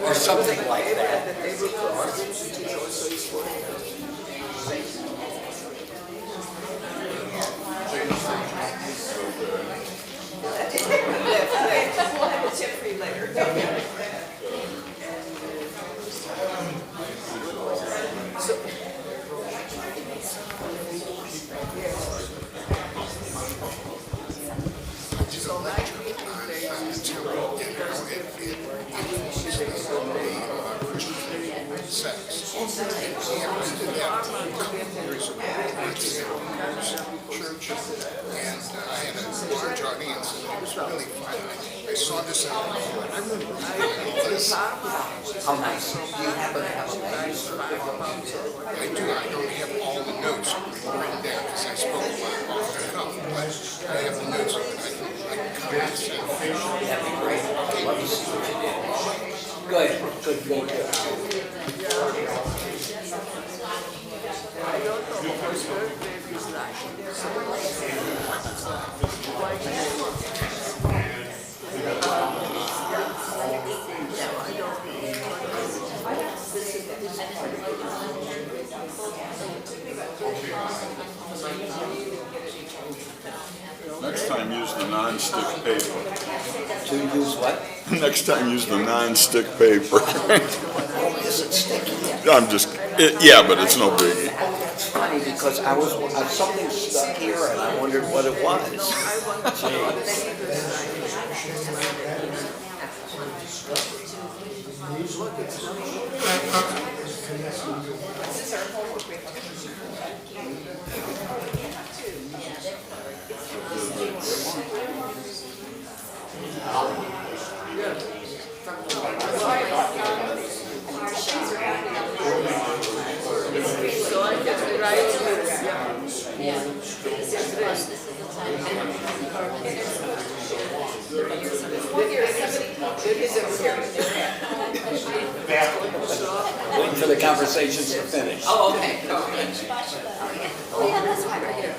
Or something like that. We'll have a tip for you later. Church, and I had a large audience, and it was really fun. I saw this out How nice. Do you happen to have a I don't have all the notes written down because I spoke off the cuff, but I have the notes I can comment. That'd be great. I'd love to see what you did. Good. I don't know because her baby is like Next time use the non-stick paper. To use what? Next time use the non-stick paper. Oh, is it sticky? Yeah, but it's no biggie. It's funny because I was something stuck here and I wondered what it was. Waiting for the conversations to finish. Oh, okay. Oh, yeah, that's right, right here.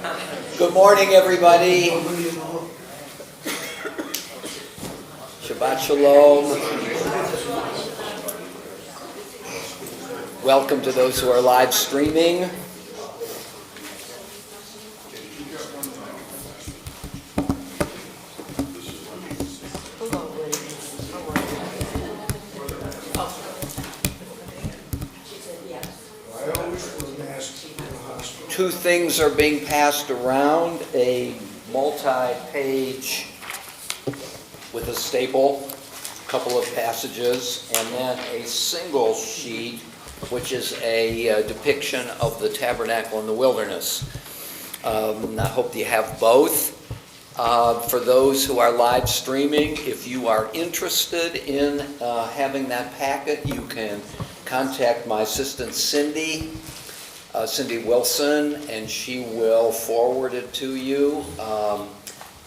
Good morning, everybody. Shabbat Shalom. Welcome to those who are live streaming. 2 things are being passed around, a multi-page with a staple, a couple of passages, and then a single sheet, which is a depiction of the tabernacle in the wilderness. I hope you have both. For those who are live streaming, if you are interested in having that packet, you can contact my assistant Cindy Wilson, and she will forward it to you.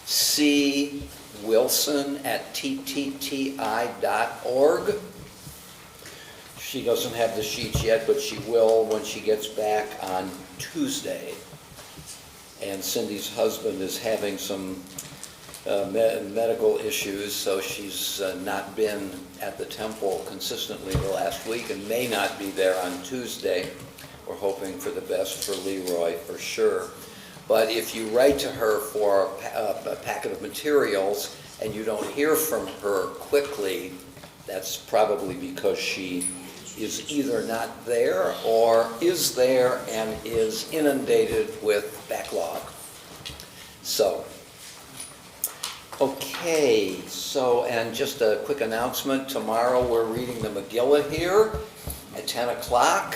cwilson@ttti.org. She doesn't have the sheets yet, but she will when she gets back on Tuesday. And Cindy's husband is having some medical issues, so she's not been at the temple consistently the last week and may not be there on Tuesday. We're hoping for the best for Leroy, for sure. But if you write to her for a packet of materials and you don't hear from her quickly, that's probably because she is either not there or is there and is inundated with backlog. So, okay, and just a quick announcement, tomorrow we're reading the Megillah here at 10 o'clock.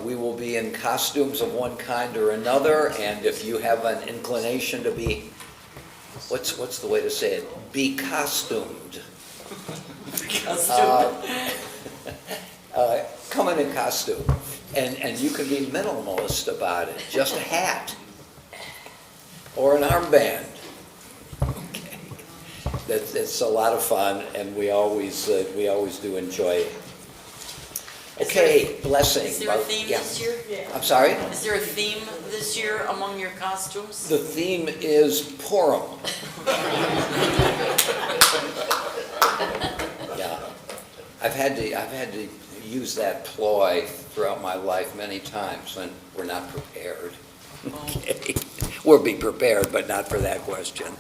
We will be in costumes of one kind or another, and if you have an inclination to be, what's the way to say it? Be costumed. Come in costume, and you can be minimalist about it. Just a hat or an armband. Okay, it's a lot of fun, and we always do enjoy it. Okay, blessing. Is there a theme this year? I'm sorry? Is there a theme this year among your costumes? The theme is Purim. Yeah, I've had to use that ploy throughout my life many times when we're not prepared. Okay, we'll be prepared, but not for that question.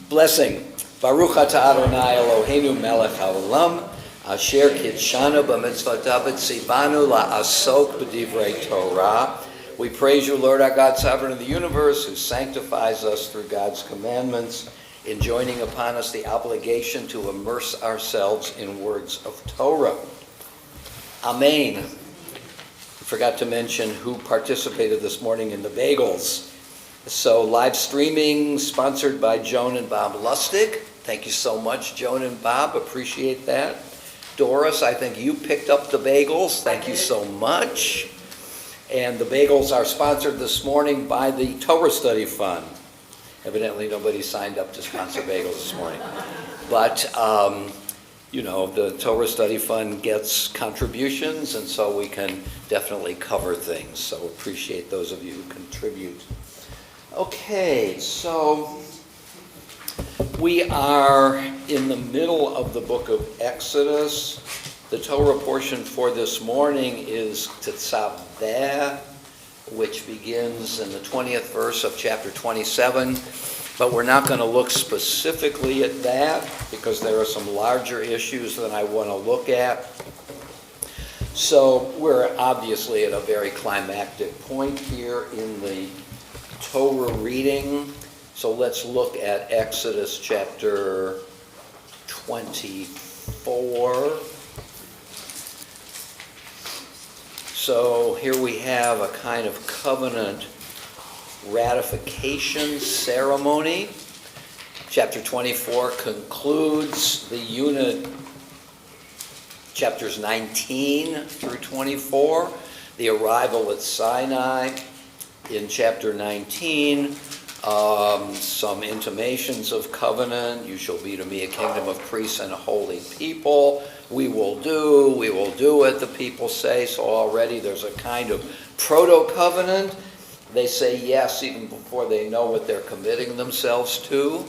Blessing. Baruch atah Adonai Eloheinu melech haolam. Asher kitshanu b'mitzvotav v'tzivanu la'asok b'divrei Torah. We praise you, Lord our God, sovereign of the universe, who sanctifies us through God's commandments, enjoining upon us the obligation to immerse ourselves in words of Torah. Amen. Forgot to mention who participated this morning in the bagels. So live streaming sponsored by Joan and Bob Lustig. Thank you so much, Joan and Bob. Appreciate that. Doris, I think you picked up the bagels. Thank you so much. And the bagels are sponsored this morning by the Torah Study Fund. Evidently nobody signed up to sponsor bagels this morning. But, the Torah Study Fund gets contributions, and so we can definitely cover things. So appreciate those of you who contribute. Okay, so we are in the middle of the book of Exodus. The Torah portion for this morning is Tetzaveh, which begins in the 20th verse of chapter 27. But we're not going to look specifically at that because there are some larger issues that I want to look at. So we're obviously at a very climactic point here in the Torah reading. So let's look at Exodus chapter 24. So here we have a kind of covenant ratification ceremony. Chapter 24 concludes the unit, chapters 19 through 24, the arrival at Sinai. In chapter 19, some intimations of covenant. You shall be to me a kingdom of priests and a holy people. We will do it, the people say. So already there's a kind of proto-covenant. They say yes even before they know what they're committing themselves to.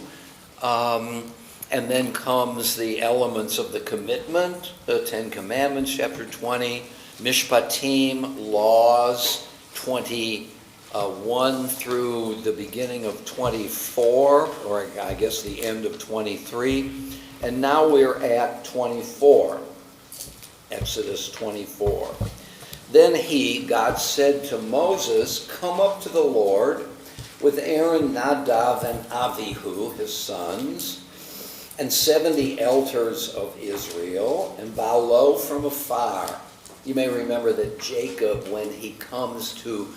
And then comes the elements of the commitment, the Ten Commandments, chapter 20, Mishpatim, laws, 21 through the beginning of 24, or I guess the end of 23. And now we're at 24, Exodus 24. Then God said to Moses, come up to the Lord with Aaron, Nadav, and Avihu, his sons, and 70 elders of Israel, and bow low from afar. You may remember that Jacob, when he comes to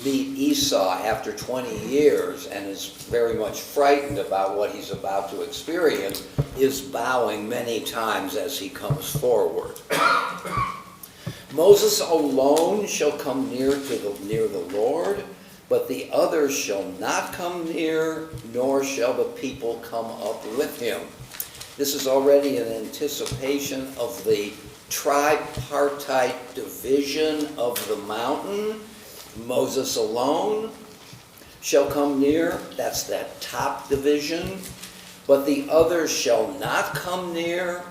meet Esau after 20 years and is very much frightened about what he's about to experience, is bowing many times as he comes forward. Moses alone shall come near the Lord, but the others shall not come near, nor shall the people come up with him. This is already an anticipation of the tripartite division of the mountain. Moses alone shall come near, that's that top division, but the others shall not come near,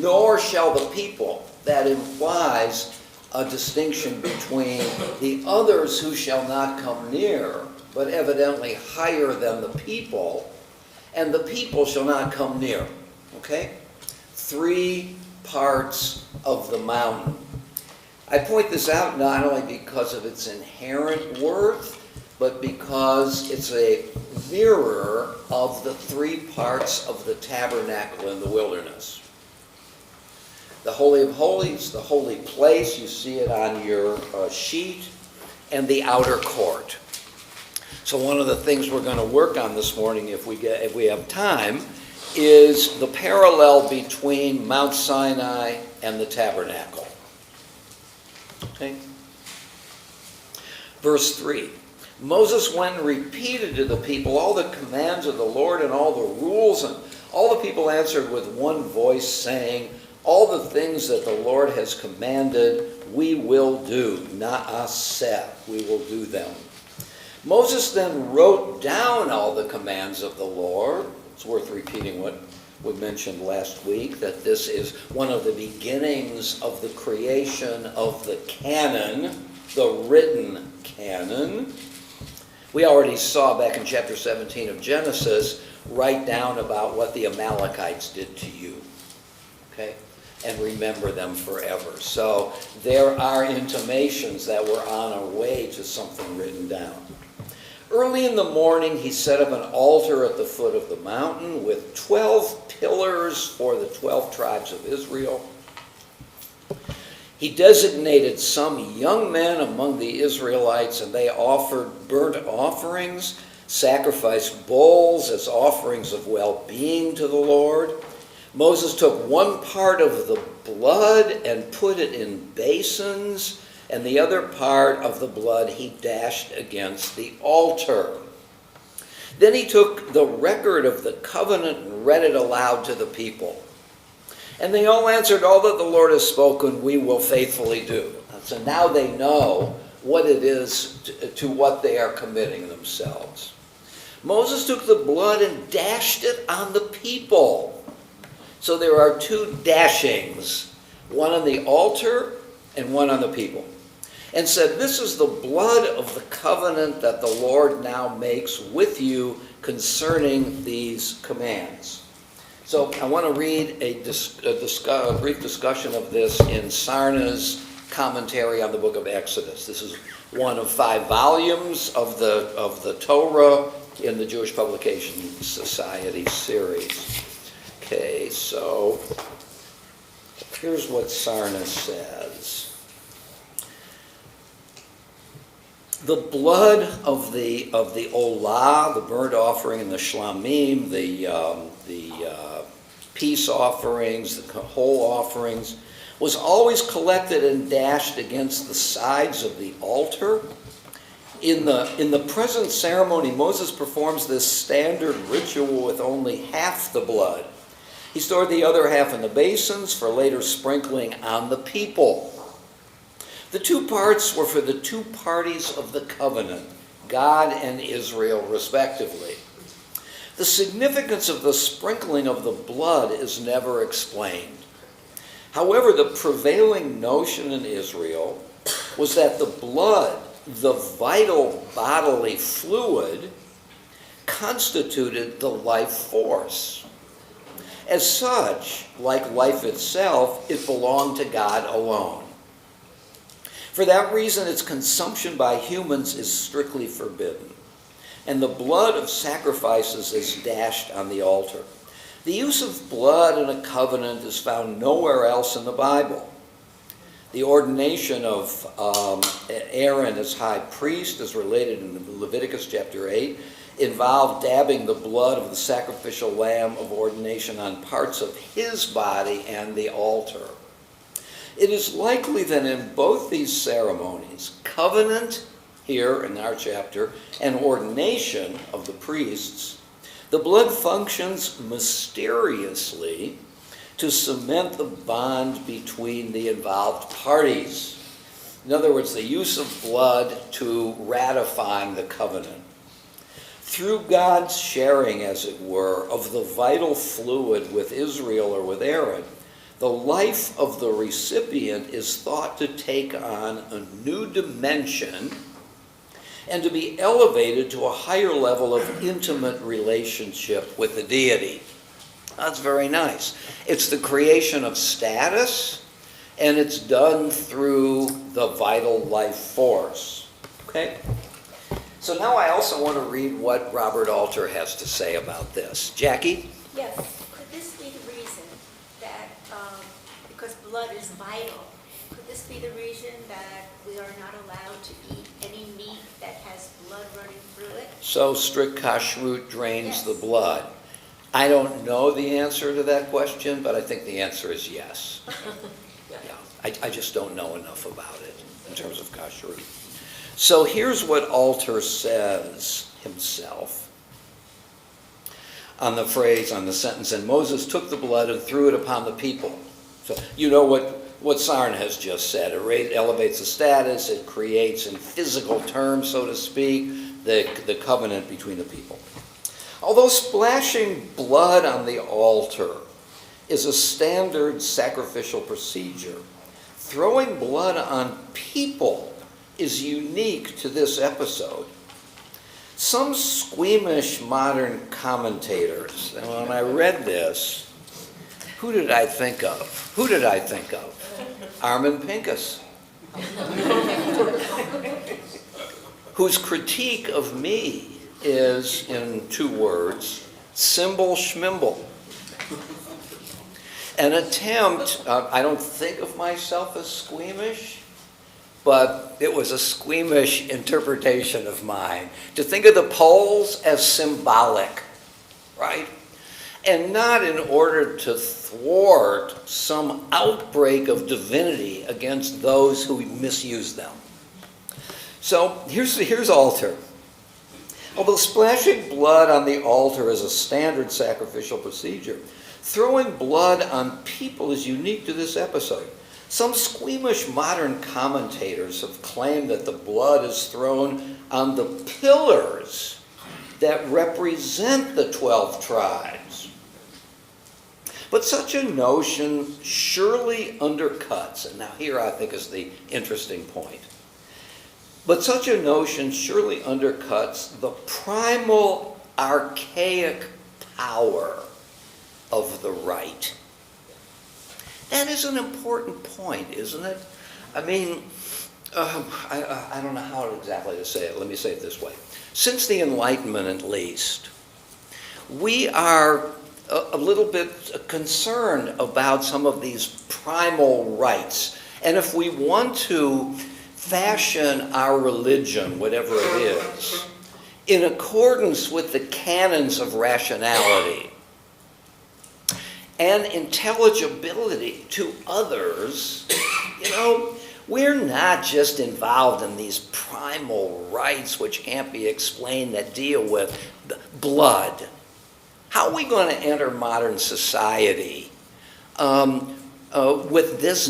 nor shall the people. That implies a distinction between the others who shall not come near, but evidently higher than the people, and the people shall not come near. Okay? 3 parts of the mountain. I point this out not only because of its inherent worth, but because it's a mirror of the 3 parts of the tabernacle in the wilderness. The Holy of Holies, the holy place, you see it on your sheet, and the outer court. So one of the things we're going to work on this morning, if we have time, is the parallel between Mount Sinai and the tabernacle. Okay? Verse 3. Moses went and repeated to the people all the commands of the Lord and all the rules, and all the people answered with one voice, saying, all the things that the Lord has commanded, we will do. Na'aseh, we will do them. Moses then wrote down all the commands of the Lord. It's worth repeating what we mentioned last week, that this is one of the beginnings of the creation of the canon, the written canon. We already saw back in chapter 17 of Genesis, write down about what the Amalekites did to you. Okay? And remember them forever. So there are intimations that we're on our way to something written down. Early in the morning, he set up an altar at the foot of the mountain with 12 pillars for the 12 tribes of Israel. He designated some young men among the Israelites, and they offered burnt offerings, sacrificed bulls as offerings of well-being to the Lord. Moses took one part of the blood and put it in basins, and the other part of the blood he dashed against the altar. Then he took the record of the covenant and read it aloud to the people. And they all answered, all that the Lord has spoken, we will faithfully do. So now they know what it is to what they are committing themselves. Moses took the blood and dashed it on the people. So there are 2 dashings, one on the altar and one on the people. And said, this is the blood of the covenant that the Lord now makes with you concerning these commands. So I want to read a brief discussion of this in Sarna's commentary on the book of Exodus. This is one of 5 volumes of the Torah in the Jewish Publication Society series. Okay, so here's what Sarna says. The blood of the olah, the burnt offering, and the shlamim, the peace offerings, the whole offerings, was always collected and dashed against the sides of the altar. In the present ceremony, Moses performs this standard ritual with only half the blood. He stored the other half in the basins for later sprinkling on the people. The 2 parts were for the 2 parties of the covenant, God and Israel respectively. The significance of the sprinkling of the blood is never explained. However, the prevailing notion in Israel was that the blood, the vital bodily fluid, constituted the life force. As such, like life itself, it belonged to God alone. For that reason, its consumption by humans is strictly forbidden, and the blood of sacrifices is dashed on the altar. The use of blood in a covenant is found nowhere else in the Bible. The ordination of Aaron as high priest, as related in Leviticus chapter 8, involved dabbing the blood of the sacrificial lamb of ordination on parts of his body and the altar. It is likely that in both these ceremonies, covenant here in our chapter and ordination of the priests, the blood functions mysteriously to cement the bond between the involved parties. In other words, the use of blood to ratifying the covenant. Through God's sharing, as it were, of the vital fluid with Israel or with Aaron, the life of the recipient is thought to take on a new dimension and to be elevated to a higher level of intimate relationship with the deity. That's very nice. It's the creation of status, and it's done through the vital life force. Okay? So now I also want to read what Robert Alter has to say about this. Jackie? Yes, could this be the reason that, because blood is vital, could this be the reason that we are not allowed to eat any meat that has blood running through it? So strict kashrut drains Yes. the blood. I don't know the answer to that question, but I think the answer is yes. Yeah, I just don't know enough about it in terms of kashrut. So here's what Alter says himself on the phrase, on the sentence, and Moses took the blood and threw it upon the people. So you know what Sarn has just said. It elevates the status, it creates in physical terms, so to speak, the covenant between the people. Although splashing blood on the altar is a standard sacrificial procedure, throwing blood on people is unique to this episode. Some squeamish modern commentators, and when I read this, who did I think of? Armin Pincus, whose critique of me is, in 2 words, symbol schmimble. An attempt, I don't think of myself as squeamish, but it was a squeamish interpretation of mine, to think of the poles as symbolic, right? And not in order to thwart some outbreak of divinity against those who misuse them. So here's Alter. Although splashing blood on the altar is a standard sacrificial procedure, throwing blood on people is unique to this episode. Some squeamish modern commentators have claimed that the blood is thrown on the pillars that represent the 12 tribes. But such a notion surely undercuts, and now here I think is the interesting point, but such a notion surely undercuts the primal archaic power of the rite. That is an important point, isn't it? I mean, I don't know how exactly to say it. Let me say it this way. Since the Enlightenment, at least, we are a little bit concerned about some of these primal rites. And if we want to fashion our religion, whatever it is, in accordance with the canons of rationality and intelligibility to others, we're not just involved in these primal rites which can't be explained that deal with blood. How are we going to enter modern society with this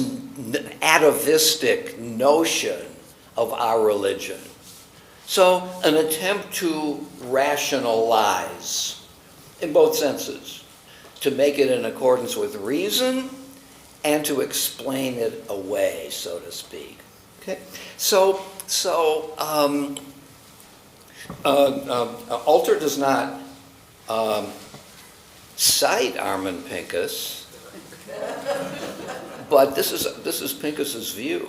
atavistic notion of our religion? So an attempt to rationalize in both senses, to make it in accordance with reason and to explain it away, so to speak. Okay, so Alter does not cite Armin Pincus, but this is Pincus's view.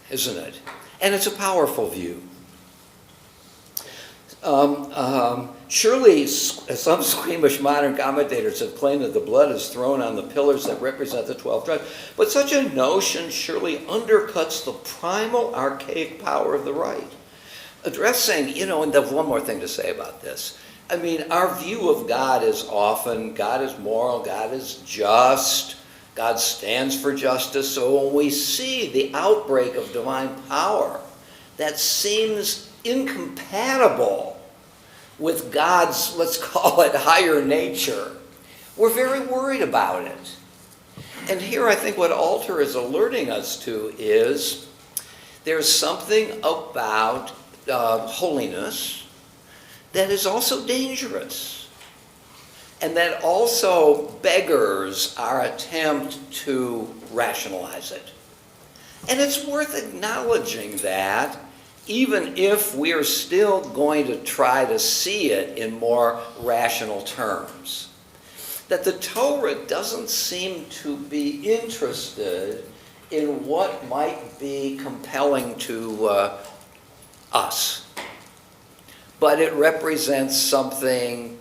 isn't it? And it's a powerful view. Surely some squeamish modern commentators have claimed that the blood is thrown on the pillars that represent the 12 tribes, but such a notion surely undercuts the primal archaic power of the rite. Addressing, and there's one more thing to say about this. I mean, our view of God is often, God is moral, God is just, God stands for justice. So when we see the outbreak of divine power that seems incompatible with God's, let's call it, higher nature, we're very worried about it. And here I think what Alter is alerting us to is there's something about holiness that is also dangerous, and that also beggars our attempt to rationalize it. And it's worth acknowledging that, even if we are still going to try to see it in more rational terms, that the Torah doesn't seem to be interested in what might be compelling to us. But it represents something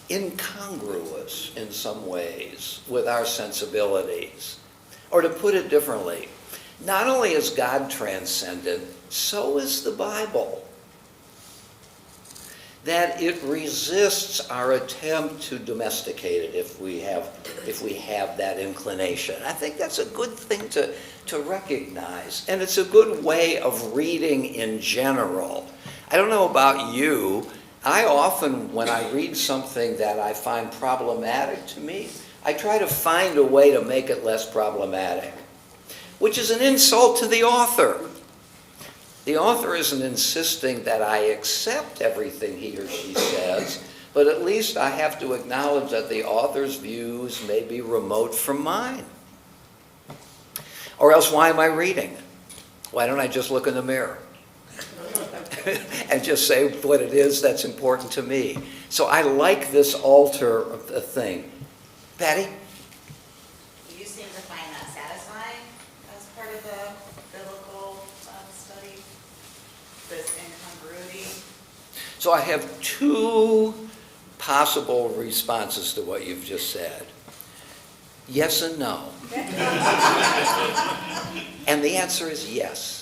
incongruous in some ways with our sensibilities. Or to put it differently, not only is God transcendent, so is the Bible. That it resists our attempt to domesticate it if we have that inclination. I think that's a good thing to recognize, and it's a good way of reading in general. I don't know about you, I often, when I read something that I find problematic to me, I try to find a way to make it less problematic, which is an insult to the author. The author isn't insisting that I accept everything he or she says, but at least I have to acknowledge that the author's views may be remote from mine. Or else, why am I reading? Why don't I just look in the mirror and just say what it is that's important to me? So I like this Alter thing. Patty? You seem to find that satisfying as part of the biblical study, this incongruity. So I have two possible responses to what you've just said. Yes and no. And the answer is yes.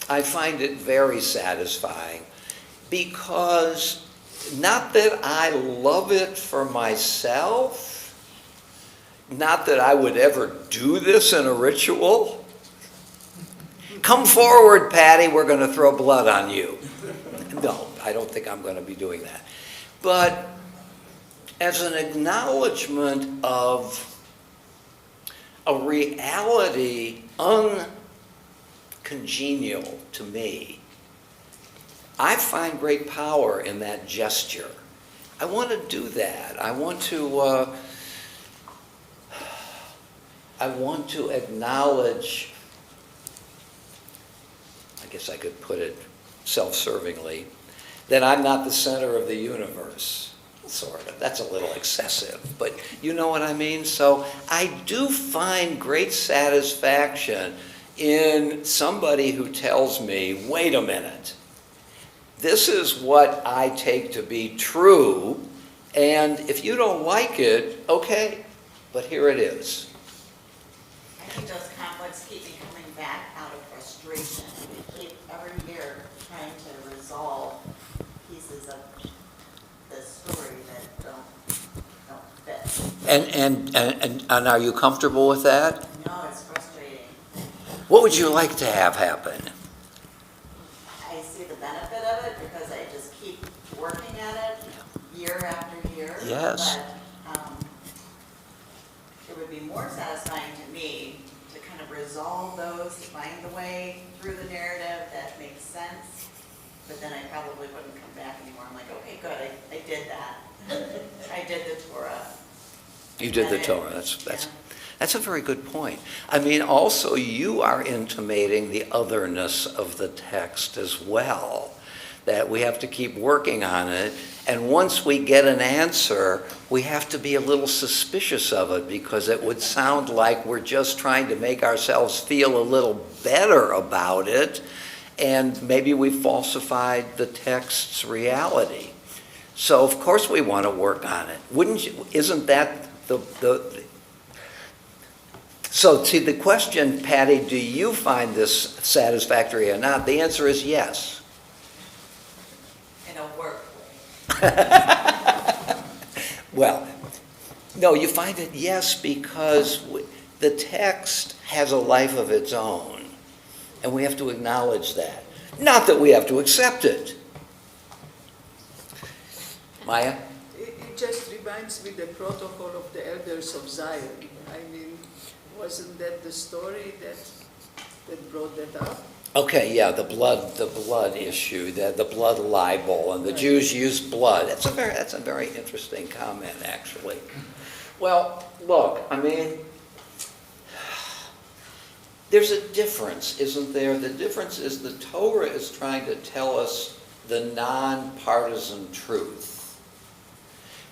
I find it very satisfying because not that I love it for myself, not that I would ever do this in a ritual. Come forward, Patty, we're going to throw blood on you. No, I don't think I'm going to be doing that. But as an acknowledgement of a reality uncongenial to me, I find great power in that gesture. I want to do that. I want to acknowledge, I guess I could put it self-servingly, that I'm not the center of the universe. Sort of. That's a little excessive, but you know what I mean? So I do find great satisfaction in somebody who tells me, wait a minute, this is what I take to be true, and if you don't like it, okay, but here it is. I think those conflicts keep me coming back out of frustration. We keep every year trying to resolve pieces of the story that don't fit. And are you comfortable with that? No, it's frustrating. What would you like to have happen? I see the benefit of it because I just keep working at it year after year. Yes. But it would be more satisfying to me to kind of resolve those, to find the way through the narrative that makes sense. But then I probably wouldn't come back anymore. I'm like, okay, good, I did that. I did the Torah. You did the Torah. That's a very good point. I mean, also you are intimating the otherness of the text as well. that we have to keep working on it. And once we get an answer, we have to be a little suspicious of it, because it would sound like we're just trying to make ourselves feel a little better about it, and maybe we falsified the text's reality. So of course we want to work on it. Wouldn't you? Isn't that so to the question, Patty, do you find this satisfactory or not? The answer is yes. In a work way. Well, no, you find it yes because the text has a life of its own, and we have to acknowledge that. Not that we have to accept it. Maya? It just reminds me the protocol of the elders of Zion. I mean, wasn't that the story that brought that up? Okay, yeah, the blood issue, the blood libel, and the Jews used blood. That's a very interesting comment, actually. Well, look, I mean, there's a difference, isn't there? The difference is the Torah is trying to tell us the nonpartisan truth,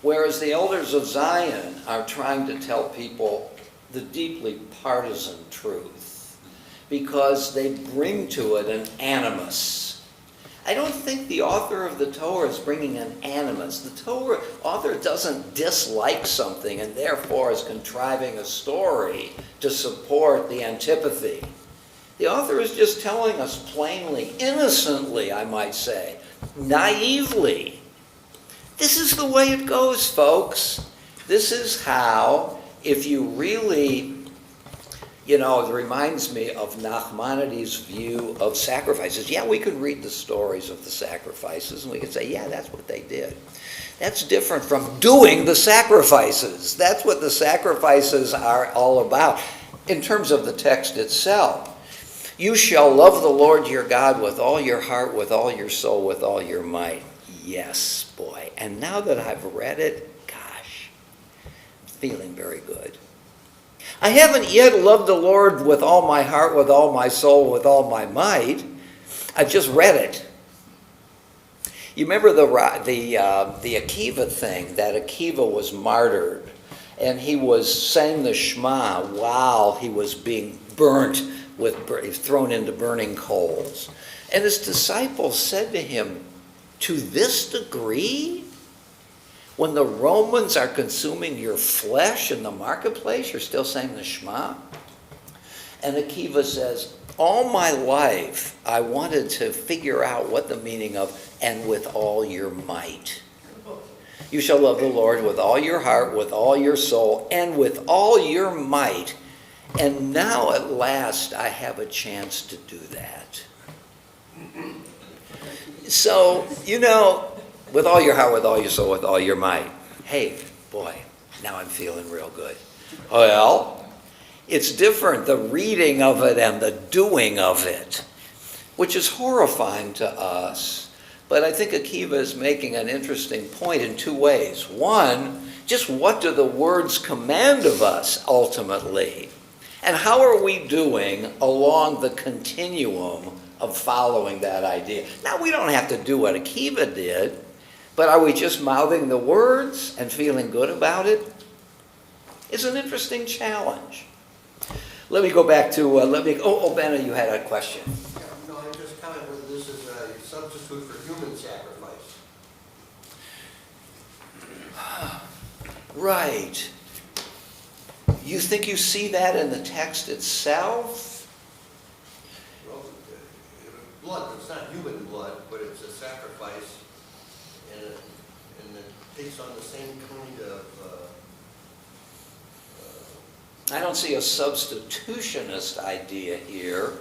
whereas the elders of Zion are trying to tell people the deeply partisan truth, because they bring to it an animus. I don't think the author of the Torah is bringing an animus. The Torah author doesn't dislike something and therefore is contriving a story to support the antipathy. The author is just telling us plainly, innocently, I might say, naively, this is the way it goes, folks. This is how, if you really, you know, it reminds me of Nachmanides' view of sacrifices. Yeah, we could read the stories of the sacrifices and we could say, yeah, that's what they did. That's different from doing the sacrifices. That's what the sacrifices are all about. In terms of the text itself, you shall love the Lord your God with all your heart, with all your soul, with all your might. Yes, boy. And now that I've read it, gosh, I'm feeling very good. I haven't yet loved the Lord with all my heart, with all my soul, with all my might. I've just read it. You remember the Akiva thing, that Akiva was martyred, and he was saying the Shema while he was being burnt, thrown into burning coals. And his disciples said to him, to this degree? When the Romans are consuming your flesh in the marketplace, you're still saying the Shema? And Akiva says, all my life I wanted to figure out what the meaning of and with all your might. You shall love the Lord with all your heart, with all your soul, and with all your might. And now at last I have a chance to do that. So, you know, with all your heart, with all your soul, with all your might. Hey, boy, now I'm feeling real good. Well, it's different, the reading of it and the doing of it, which is horrifying to us. But I think Akiva is making an interesting point in two ways. One, just what do the words command of us ultimately? And how are we doing along the continuum of following that idea? Now, we don't have to do what Akiva did, but are we just mouthing the words and feeling good about it? It's an interesting challenge. Let me go back to, Benna, you had a question. Yeah, no, I just comment whether this is a substitute for human sacrifice. Right. You think you see that in the text itself? Well, blood, it's not human blood, but it's a sacrifice, and it takes on the same kind of... I don't see a substitutionist idea here,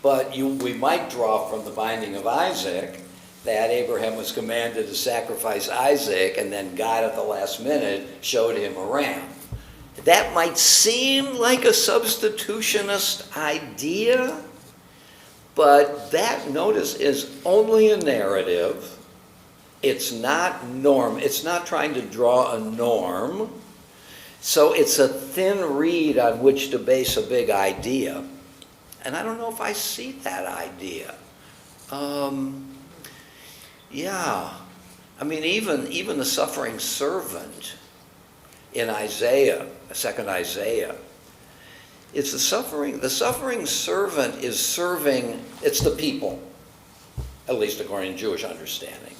but we might draw from the binding of Isaac that Abraham was commanded to sacrifice Isaac, and then God at the last minute showed him a ram. That might seem like a substitutionist idea, but that, notice, is only a narrative. It's not It's not trying to draw a norm. So it's a thin reed on which to base a big idea. And I don't know if I see that idea. Yeah. I mean, even the suffering servant in Isaiah, second Isaiah, it's the suffering servant is serving, it's the people, at least according to Jewish understanding.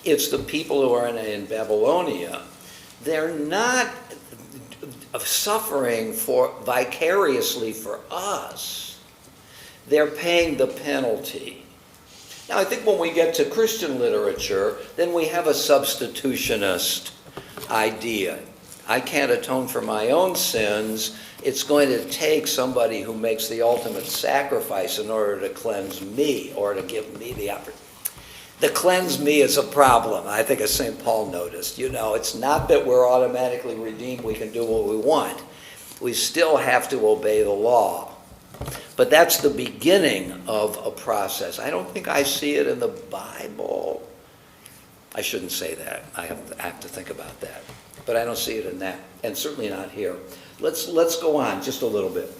It's the people who are in Babylonia. They're not suffering vicariously for us. They're paying the penalty. Now, I think when we get to Christian literature, then we have a substitutionist idea. I can't atone for my own sins. It's going to take somebody who makes the ultimate sacrifice in order to cleanse me or to give me the opportunity. The cleanse me is a problem. I think as St. Paul noticed, it's not that we're automatically redeemed, we can do what we want. We still have to obey the law. But that's the beginning of a process. I don't think I see it in the Bible. I shouldn't say that. I have to think about that. But I don't see it in that, and certainly not here. Let's go on just a little bit.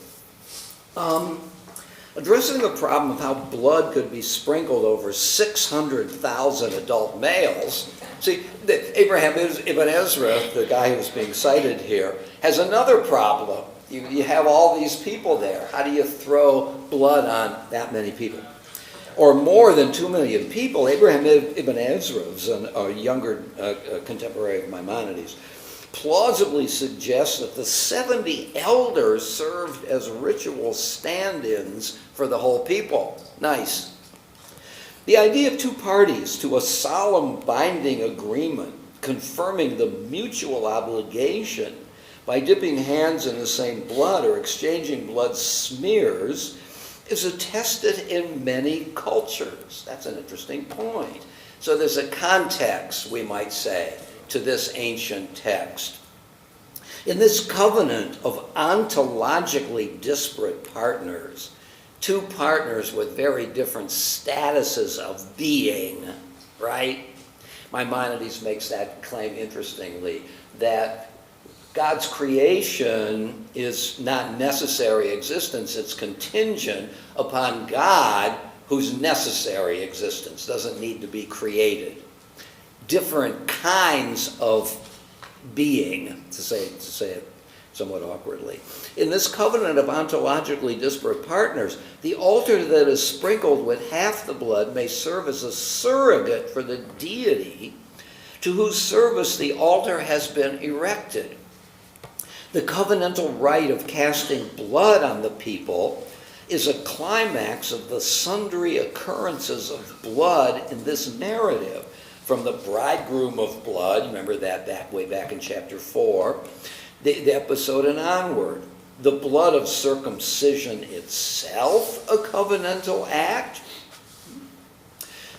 Addressing the problem of how blood could be sprinkled over 600,000 adult males. See, Abraham ibn Ezra, the guy who's being cited here, has another problem. You have all these people there. How do you throw blood on that many people? Or more than 2 million people. Abraham ibn Ezra, a younger contemporary of Maimonides, plausibly suggests that the 70 elders served as ritual stand-ins for the whole people. Nice. The idea of two parties to a solemn binding agreement confirming the mutual obligation by dipping hands in the same blood or exchanging blood smears is attested in many cultures. That's an interesting point. So there's a context, we might say, to this ancient text. In this covenant of ontologically disparate partners, two partners with very different statuses of being, right? Maimonides makes that claim interestingly, that God's creation is not necessary existence, it's contingent upon God, whose necessary existence doesn't need to be created. Different kinds of being, to say it somewhat awkwardly. In this covenant of ontologically disparate partners, the altar that is sprinkled with half the blood may serve as a surrogate for the deity to whose service the altar has been erected. The covenantal rite of casting blood on the people is a climax of the sundry occurrences of blood in this narrative. From the bridegroom of blood, remember that way back in chapter 4, the episode and onward. The blood of circumcision itself, a covenantal act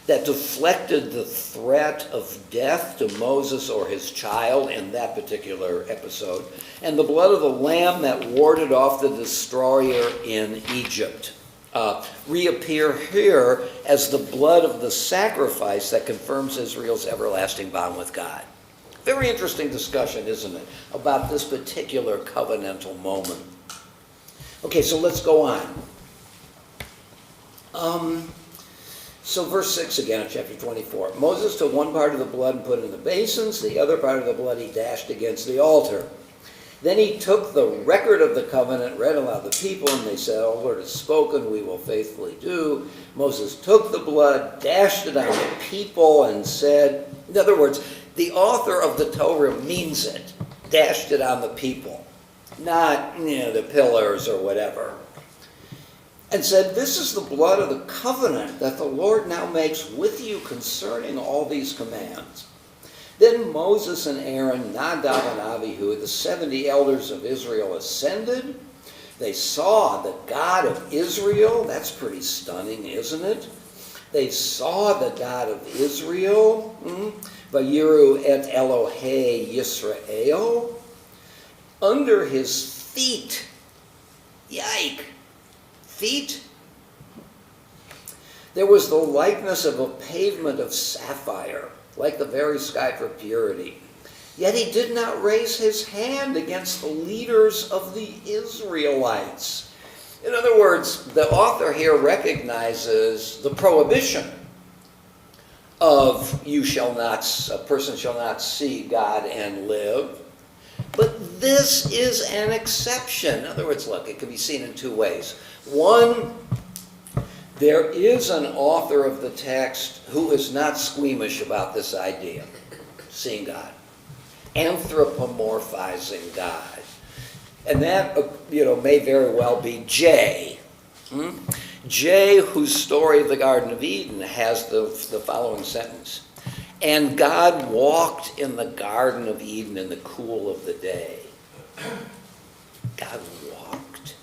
that deflected the threat of death to Moses or his child in that particular episode, and the blood of the lamb that warded off the destroyer in Egypt reappear here as the blood of the sacrifice that confirms Israel's everlasting bond with God. Very interesting discussion, isn't it, about this particular covenantal moment. Okay, so let's go on. So verse 6 again of chapter 24. Moses took one part of the blood and put it in the basins, the other part of the blood he dashed against the altar. Then he took the record of the covenant, read aloud the people, and they said, "Oh, Lord has spoken, we will faithfully do." Moses took the blood, dashed it on the people, and said, in other words, the author of the Torah means it, dashed it on the people, not the pillars or whatever. And said, "This is the blood of the covenant that the Lord now makes with you concerning all these commands." Then Moses and Aaron, Nadab and Abihu, the 70 elders of Israel, ascended. They saw the God of Israel. That's pretty stunning, isn't it? They saw the God of Israel. Vayiru et Elohei Yisrael. Under his feet. Yike. Feet. There was the likeness of a pavement of sapphire, like the very sky for purity. Yet he did not raise his hand against the leaders of the Israelites. In other words, the author here recognizes the prohibition of a person shall not see God and live. But this is an exception. In other words, look, it can be seen in two ways. One, there is an author of the text who is not squeamish about this idea, seeing God, anthropomorphizing God. And that, may very well be J. J, whose story of the Garden of Eden has the following sentence. And God walked in the Garden of Eden in the cool of the day. God walked.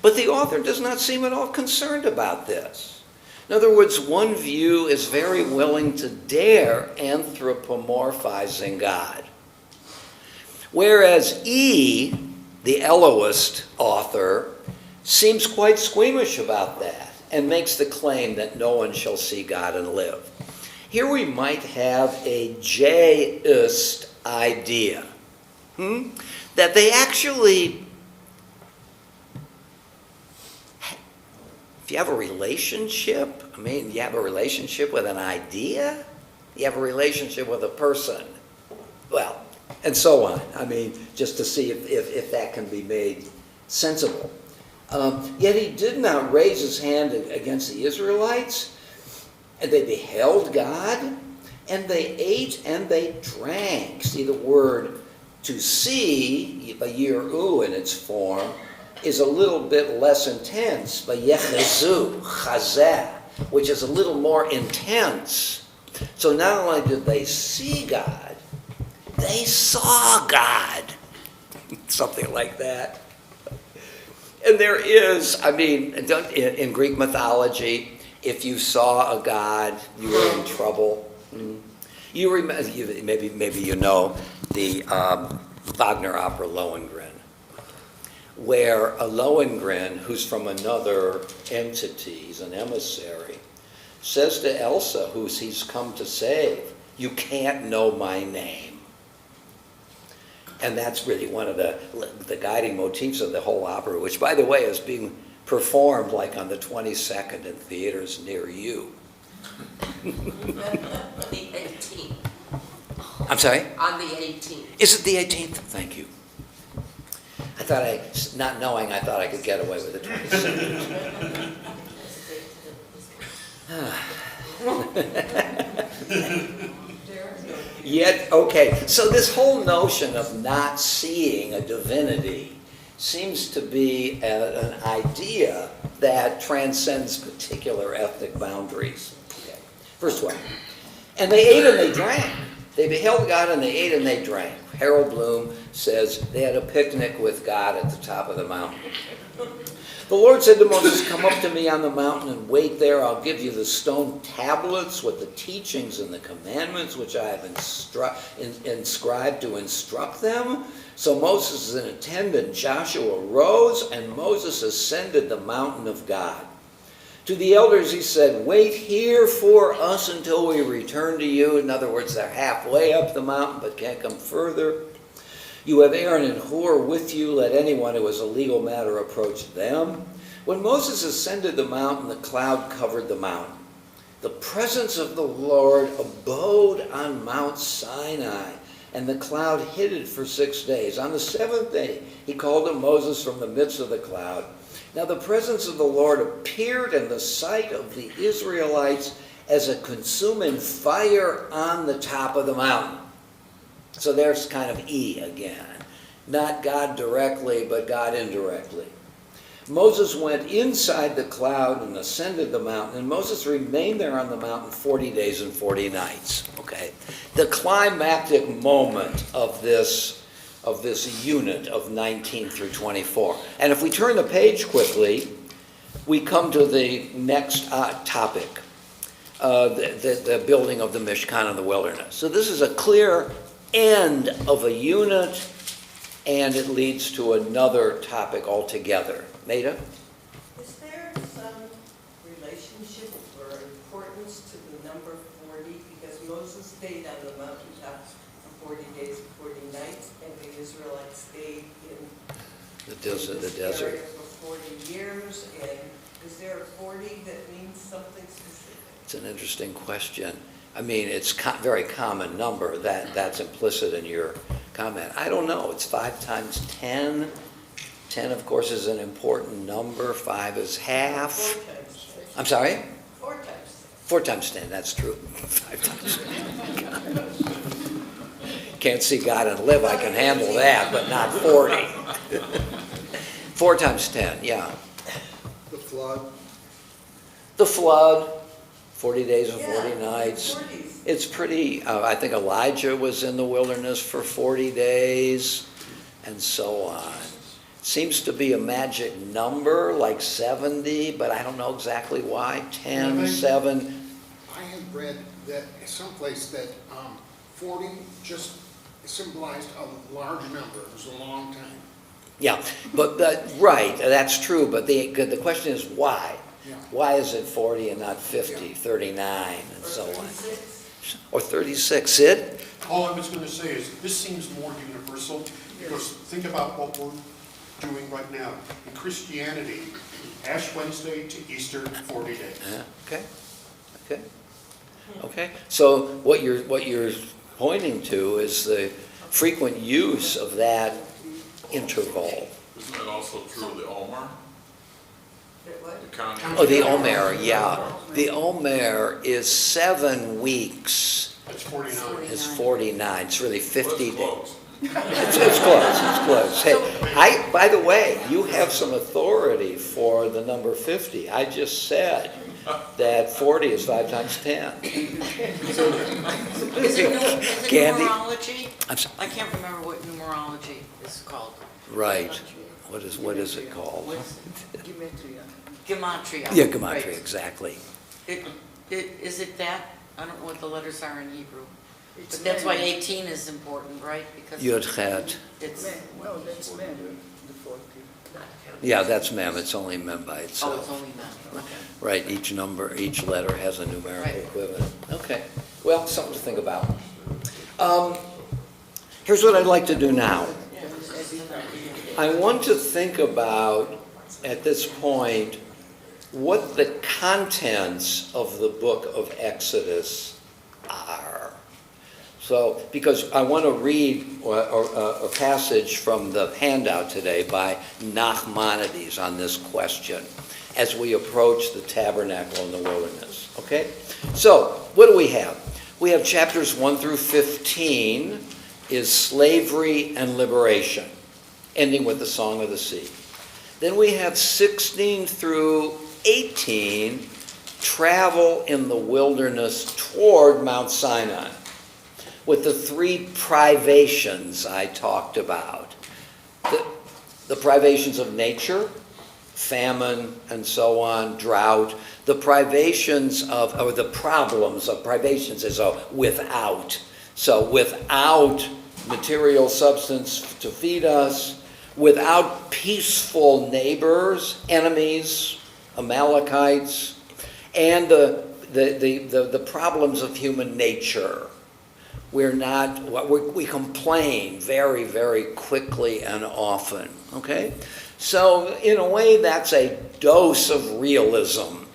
But the author does not seem at all concerned about this. In other words, one view is very willing to dare anthropomorphizing God. Whereas E, the Elohist author, seems quite squeamish about that and makes the claim that no one shall see God and live. Here we might have a J-ist idea, that they actually, if you have a relationship, you have a relationship with an idea, you have a relationship with a person, well, and so on. Just to see if that can be made sensible. Yet he did not raise his hand against the Israelites, and they beheld God, and they ate and they drank. See, the word to see, yiru in its form, is a little bit less intense, yechezu, chazeh, which is a little more intense. So not only did they see God, they saw God. Something like that. And there is, in Greek mythology, if you saw a god, you were in trouble. You remember, maybe you know the Wagner opera Lohengrin, where a Lohengrin, who's from another entity, he's an emissary, says to Elsa, who he's come to save, "You can't know my name." And that's really one of the guiding motifs of the whole opera, which, by the way, is being performed on the 22nd in theaters near you. The 18th. I'm sorry? On the 18th. Is it the 18th? Thank you. I thought I could get away with the 22nd. Yet, okay, so this whole notion of not seeing a divinity seems to be an idea that transcends particular ethnic boundaries. Okay. Verse 12. And they ate and they drank. They beheld God and they ate and they drank. Harold Bloom says they had a picnic with God at the top of the mountain. The Lord said to Moses, "Come up to me on the mountain and wait there. I'll give you the stone tablets with the teachings and the commandments which I have inscribed to instruct them." So Moses is in attendance. Joshua rose and Moses ascended the mountain of God. To the elders he said, "Wait here for us until we return to you." In other words, they're halfway up the mountain but can't come further. "You have Aaron and Hur with you. Let anyone who has a legal matter approach them." When Moses ascended the mountain, the cloud covered the mountain. The presence of the Lord abode on Mount Sinai, and the cloud hid it for 6 days. On the 7th day, he called to Moses from the midst of the cloud. Now the presence of the Lord appeared in the sight of the Israelites as a consuming fire on the top of the mountain. So there's kind of E again. Not God directly, but God indirectly. Moses went inside the cloud and ascended the mountain, and Moses remained there on the mountain 40 days and 40 nights. Okay, the climactic moment of this unit of 19 through 24. And if we turn the page quickly, we come to the next topic, the building of the Mishkan in the wilderness. So this is a clear end of a unit, and it leads to another topic altogether. Maida? Is there some relationship or importance to the number 40? Because Moses stayed on the mountaintop for 40 days and 40 nights, and the Israelites stayed in The desert. this area for 40 years. And is there a 40 that means something specific? It's an interesting question. I mean, it's very common number. That's implicit in your comment. I don't know. It's 5 times 10. 10, of course, is an important number. 5 is half. 4 times 10. I'm sorry? 4 times 10. 4 times 10, that's true. 5 times 10. Can't see God and live, I can handle that, but not 40. 4 times 10, yeah. The flood. The flood, 40 days and 40 Yeah, nights. 40s. It's pretty, I think Elijah was in the wilderness for 40 days, and so on. Seems to be a magic number, like 70, but I don't know exactly why. 10, 7. I had read that someplace that 40 just symbolized a large number. It was a long time. Yeah, but, right, that's true, but the question is why? Yeah. Why is it 40 and not 50, 39, and Or so on? 36. Or 36, Sid? All I was going to say is, this seems more universal, because think about what we're doing right now. In Christianity, Ash Wednesday to Easter, 40 days. Okay, okay, okay. So what you're pointing to is the frequent use of that interval. Isn't that also true of the Omer? That what? The county? Oh, the Omer, yeah. The Omer is 7 weeks. It's 49. It's 49. It's really 50 Well, days. it's close. It's close, it's close. Hey, by the way, you have some authority for the number 50. I just said that 40 is 5 times 10. Is it Candy? numerology? I'm sorry. I can't remember what numerology is called. Right. What is it called? Gematria. Gematria. Yeah, gematria, Right. exactly. Is it that? I don't know what the letters are in Hebrew. It's But that's why men. 18 is important, right? Because Yud Chet. it's, Men. No, that's men, the 40. Yeah, that's mem. It's only mem by oh, it's itself. only men. Okay. Right, each letter has a numerical Right. equivalent. Okay, well, something to think about. Here's what I'd like to do now. I want to think about, at this point, what the contents of the book of Exodus are. So, because I want to read a passage from the handout today by Nachmanides on this question as we approach the tabernacle in the wilderness. Okay? So, what do we have? We have chapters 1 through 15 is slavery and liberation, ending with the Song of the Sea. Then we have 16 through 18, travel in the wilderness toward Mount Sinai, with the 3 privations I talked about. The privations of nature, famine and so on, drought. The privations of, or the problems of privations is a without. So without material substance to feed us, without peaceful neighbors, enemies, Amalekites, and the problems of human nature. We complain very, very quickly and often, okay? So in a way, that's a dose of realism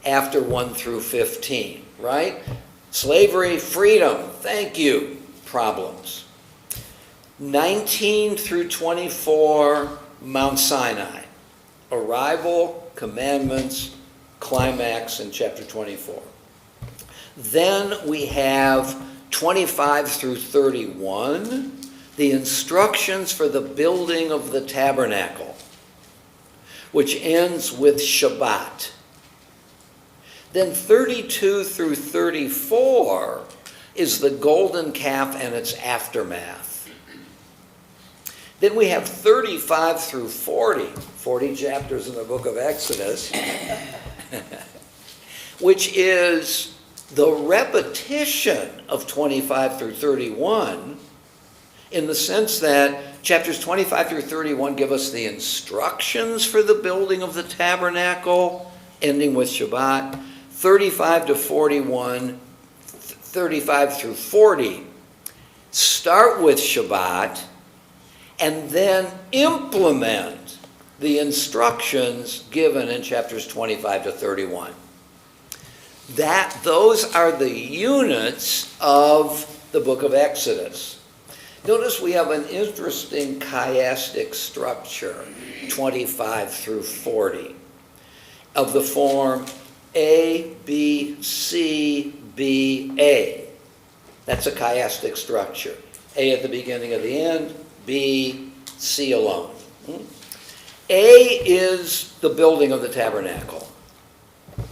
after 1 through 15, right? Slavery, freedom, thank you, problems. 19 through 24, Mount Sinai. Arrival, commandments, climax in chapter 24. Then we have 25 through 31, the instructions for the building of the tabernacle, which ends with Shabbat. Then 32 through 34 is the golden calf and its aftermath. Then we have 35 through 40 chapters in the book of Exodus, which is the repetition of 25 through 31 in the sense that chapters 25 through 31 give us the instructions for the building of the tabernacle, ending with Shabbat. 35 to 41, 35 through 40 start with Shabbat and then implement the instructions given in chapters 25 to 31. Those are the units of the book of Exodus. Notice we have an interesting chiastic structure, 25 through 40, of the form A, B, C, B, A. That's a chiastic structure. A at the beginning of the end, B, C alone. A is the building of the tabernacle.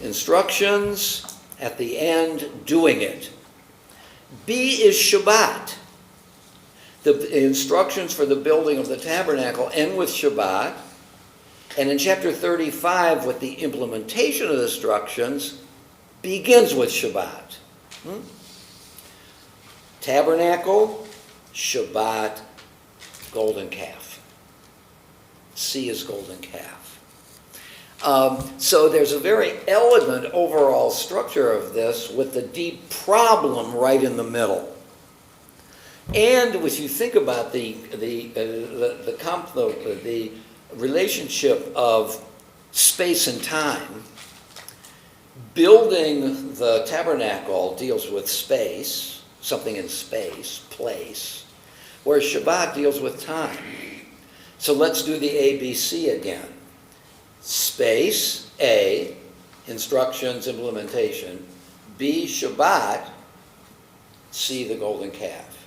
Instructions at the end, doing it. B is Shabbat. The instructions for the building of the tabernacle end with Shabbat. And in chapter 35, with the implementation of the instructions, begins with Shabbat. Tabernacle, Shabbat, golden calf. C is golden calf. So there's a very elegant overall structure of this with the deep problem right in the middle. And if you think about the relationship of space and time, building the tabernacle deals with space, something in space, place, whereas Shabbat deals with time. So let's do the ABC again. Space, A, instructions, implementation. B, Shabbat. C, the golden calf.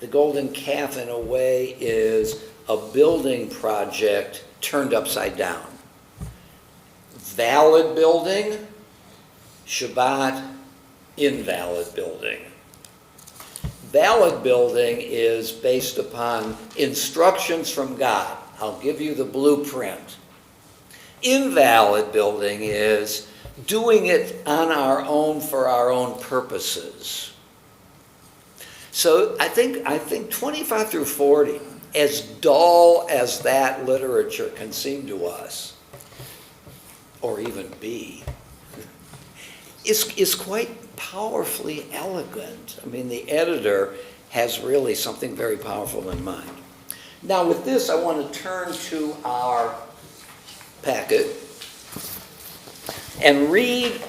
The golden calf, in a way, is a building project turned upside down. Valid building, Shabbat, invalid building. Valid building is based upon instructions from God. I'll give you the blueprint. Invalid building is doing it on our own for our own purposes. So I think 25 through 40, as dull as that literature can seem to us, or even be, is quite powerfully elegant. I mean, the editor has really something very powerful in mind. Now with this, I want to turn to our packet and read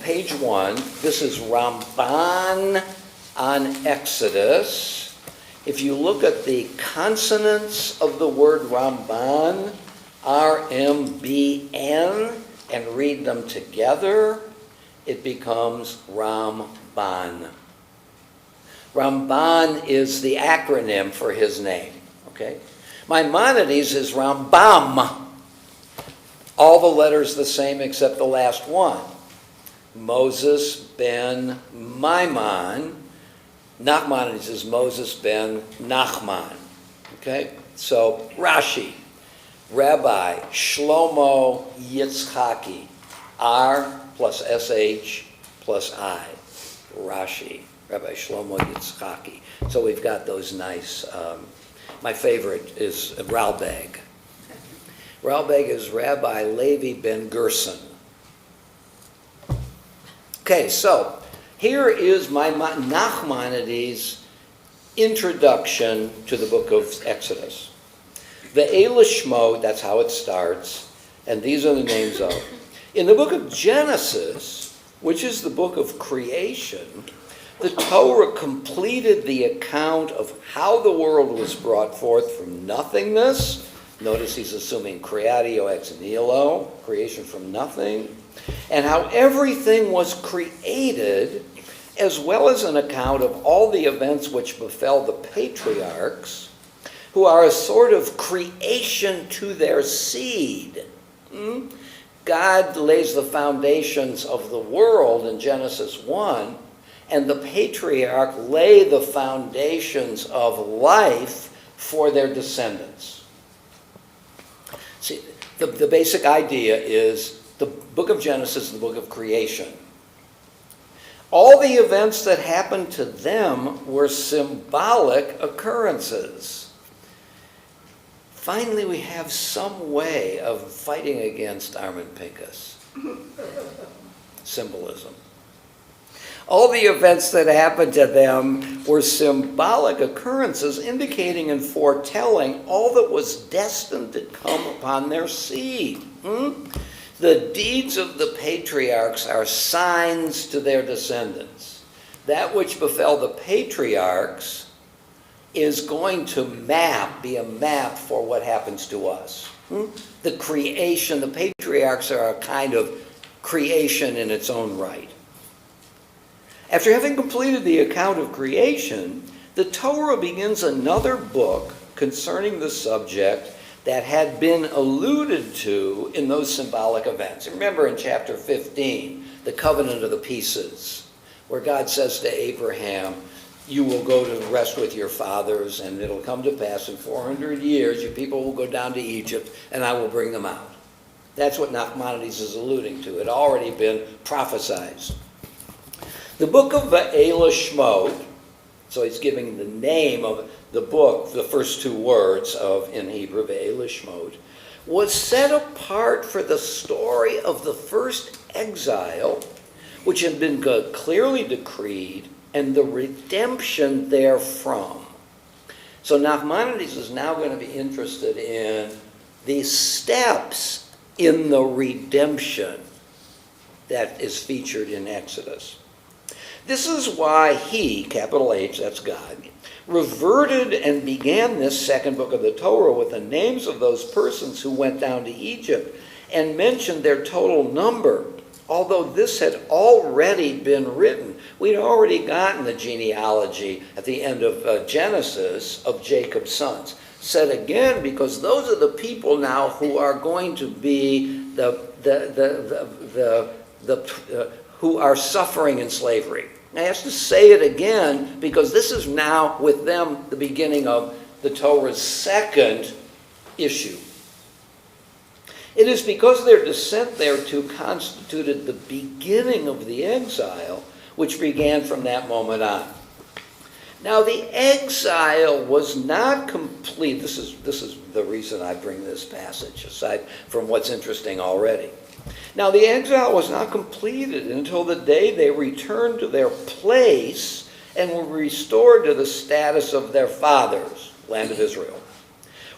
page 1. This is Ramban on Exodus. If you look at the consonants of the word Ramban, R-M-B-N, and read them together, it becomes Ramban. Ramban is the acronym for his name, okay? Maimonides is Rambam. All the letters the same except the last one. Moses ben Maimon. Nachmanides is Moses ben Nachman. Okay? So, Rashi. Rabbi Shlomo Yitzchaki. R plus SH plus I. Rashi. Rabbi Shlomo Yitzchaki. So we've got those nice, my favorite is Ralbag. Ralbag is Rabbi Levi ben Gerson. Okay, so here is my Nachmanides' introduction to the book of Exodus. The Elishmo, that's how it starts, and these are the names of. In the book of Genesis, which is the book of creation, the Torah completed the account of how the world was brought forth from nothingness. Notice he's assuming creatio ex nihilo, creation from nothing, and how everything was created, as well as an account of all the events which befell the patriarchs, who are a sort of creation to their seed. God lays the foundations of the world in Genesis 1, and the patriarch lay the foundations of life for their descendants. See, the basic idea is the book of Genesis is the book of creation. All the events that happened to them were symbolic occurrences. Finally, we have some way of fighting against Armin Pincus. Symbolism. All the events that happened to them were symbolic occurrences indicating and foretelling all that was destined to come upon their seed. The deeds of the patriarchs are signs to their descendants. That which befell the patriarchs is going to be a map for what happens to us. The creation, the patriarchs are a kind of creation in its own right. After having completed the account of creation, the Torah begins another book concerning the subject that had been alluded to in those symbolic events. Remember in chapter 15, the covenant of the pieces, where God says to Abraham, you will go to rest with your fathers, and it'll come to pass in 400 years, your people will go down to Egypt, and I will bring them out. That's what Nachmanides is alluding to. It had already been prophesied. The book of Ve'ela Shmot, so he's giving the name of the book, the first two words of, in Hebrew, Ve'ela Shmot, was set apart for the story of the first exile, which had been clearly decreed, and the redemption therefrom. So Nachmanides is now going to be interested in the steps in the redemption that is featured in Exodus. This is why he, capital H, that's God, reverted and began this second book of the Torah with the names of those persons who went down to Egypt and mentioned their total number, although this had already been written. We'd already gotten the genealogy at the end of Genesis of Jacob's sons. Said again, because those are the people now who are going to be who are suffering in slavery. I have to say it again because this is now with them the beginning of the Torah's second issue. It is because their descent thereto constituted the beginning of the exile, which began from that moment on. Now the exile was not complete. This is the reason I bring this passage, aside from what's interesting already. Now the exile was not completed until the day they returned to their place and were restored to the status of their fathers, land of Israel.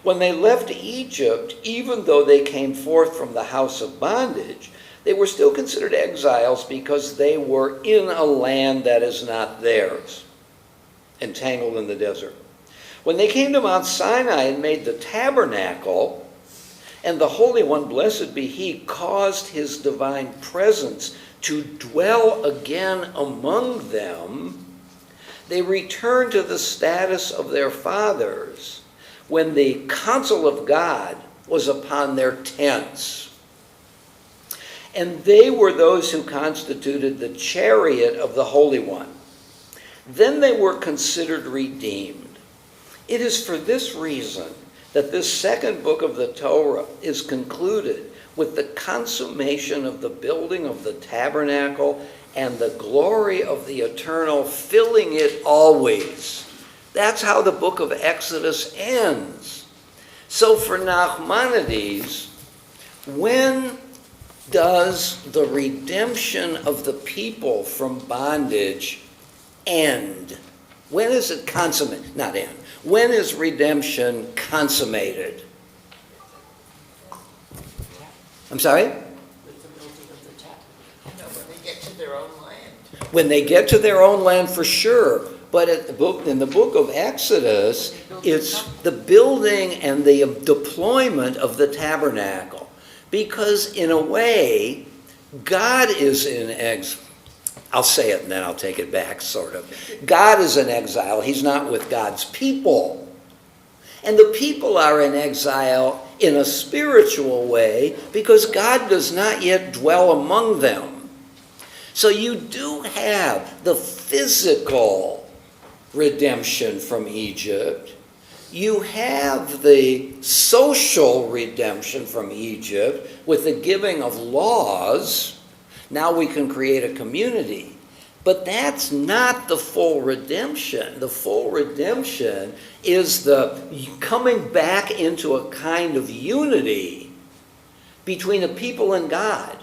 When they left Egypt, even though they came forth from the house of bondage, they were still considered exiles because they were in a land that is not theirs, entangled in the desert. When they came to Mount Sinai and made the tabernacle, and the Holy One, blessed be He, caused His divine presence to dwell again among them, they returned to the status of their fathers when the counsel of God was upon their tents. And they were those who constituted the chariot of the Holy One. Then they were considered redeemed. It is for this reason that this second book of the Torah is concluded with the consummation of the building of the tabernacle and the glory of the eternal filling it always. That's how the book of Exodus ends. So for Nachmanides, when does the redemption of the people from bondage end? When is it consummated? Not end. When is redemption consummated? I'm sorry? With the building of the tabernacle. No, when they get to their own land. When they get to their own land, for sure. But in the book of Exodus, it's the building and the deployment of the tabernacle. Because in a way, God is in exile. I'll say it and then I'll take it back, sort of. God is in exile. He's not with God's people. And the people are in exile in a spiritual way because God does not yet dwell among them. So you do have the physical redemption from Egypt. You have the social redemption from Egypt with the giving of laws. Now we can create a community. But that's not the full redemption. The full redemption is the coming back into a kind of unity between the people and God.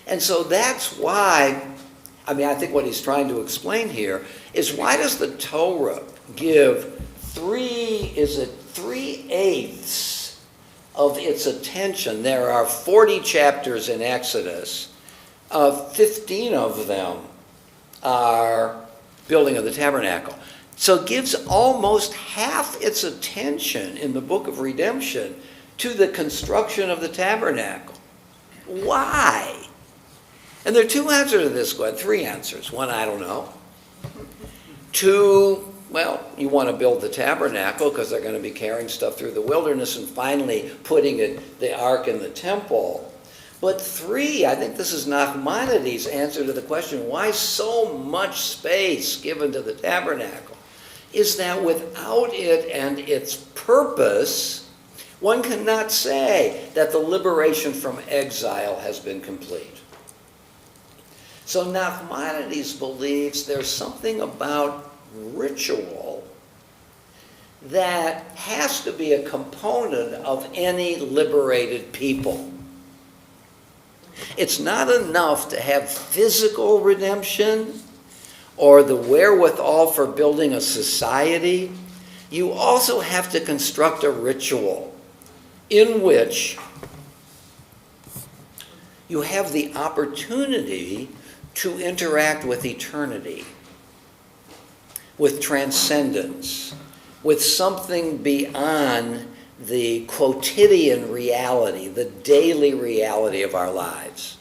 And so that's why, I think what he's trying to explain here is why does the Torah give 3/8 of its attention. There are 40 chapters in Exodus. 15 of them are building of the tabernacle. So it gives almost half its attention in the book of redemption to the construction of the tabernacle. Why? And there are two answers to this question, three answers. One, I don't know. Two, well, you want to build the tabernacle because they're going to be carrying stuff through the wilderness and finally putting the ark in the temple. But three, I think this is Nachmanides' answer to the question, why so much space given to the tabernacle, is that without it and its purpose, one cannot say that the liberation from exile has been complete. So Nachmanides believes there's something about ritual that has to be a component of any liberated people. It's not enough to have physical redemption or the wherewithal for building a society. You also have to construct a ritual in which you have the opportunity to interact with eternity, with transcendence, with something beyond the quotidian reality, the daily reality of our lives.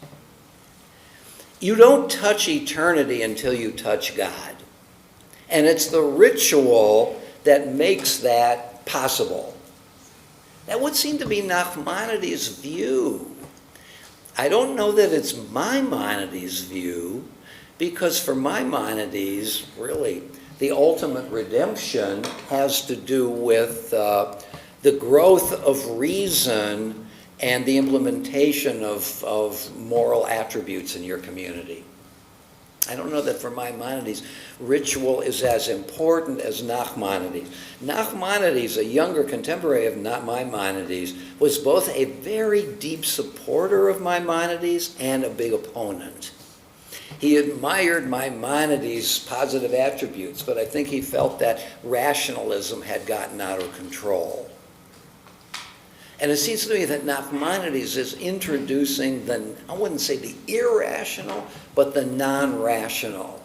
You don't touch eternity until you touch God. And it's the ritual that makes that possible. That would seem to be Nachmanides' view. I don't know that it's Maimonides' view, because for Maimonides, really, the ultimate redemption has to do with the growth of reason and the implementation of moral attributes in your community. I don't know that for Maimonides, ritual is as important as Nachmanides. Nachmanides, a younger contemporary of Maimonides, was both a very deep supporter of Maimonides and a big opponent. He admired Maimonides' positive attributes, but I think he felt that rationalism had gotten out of control. And it seems to me that Nachmanides is introducing I wouldn't say the irrational, but the non-rational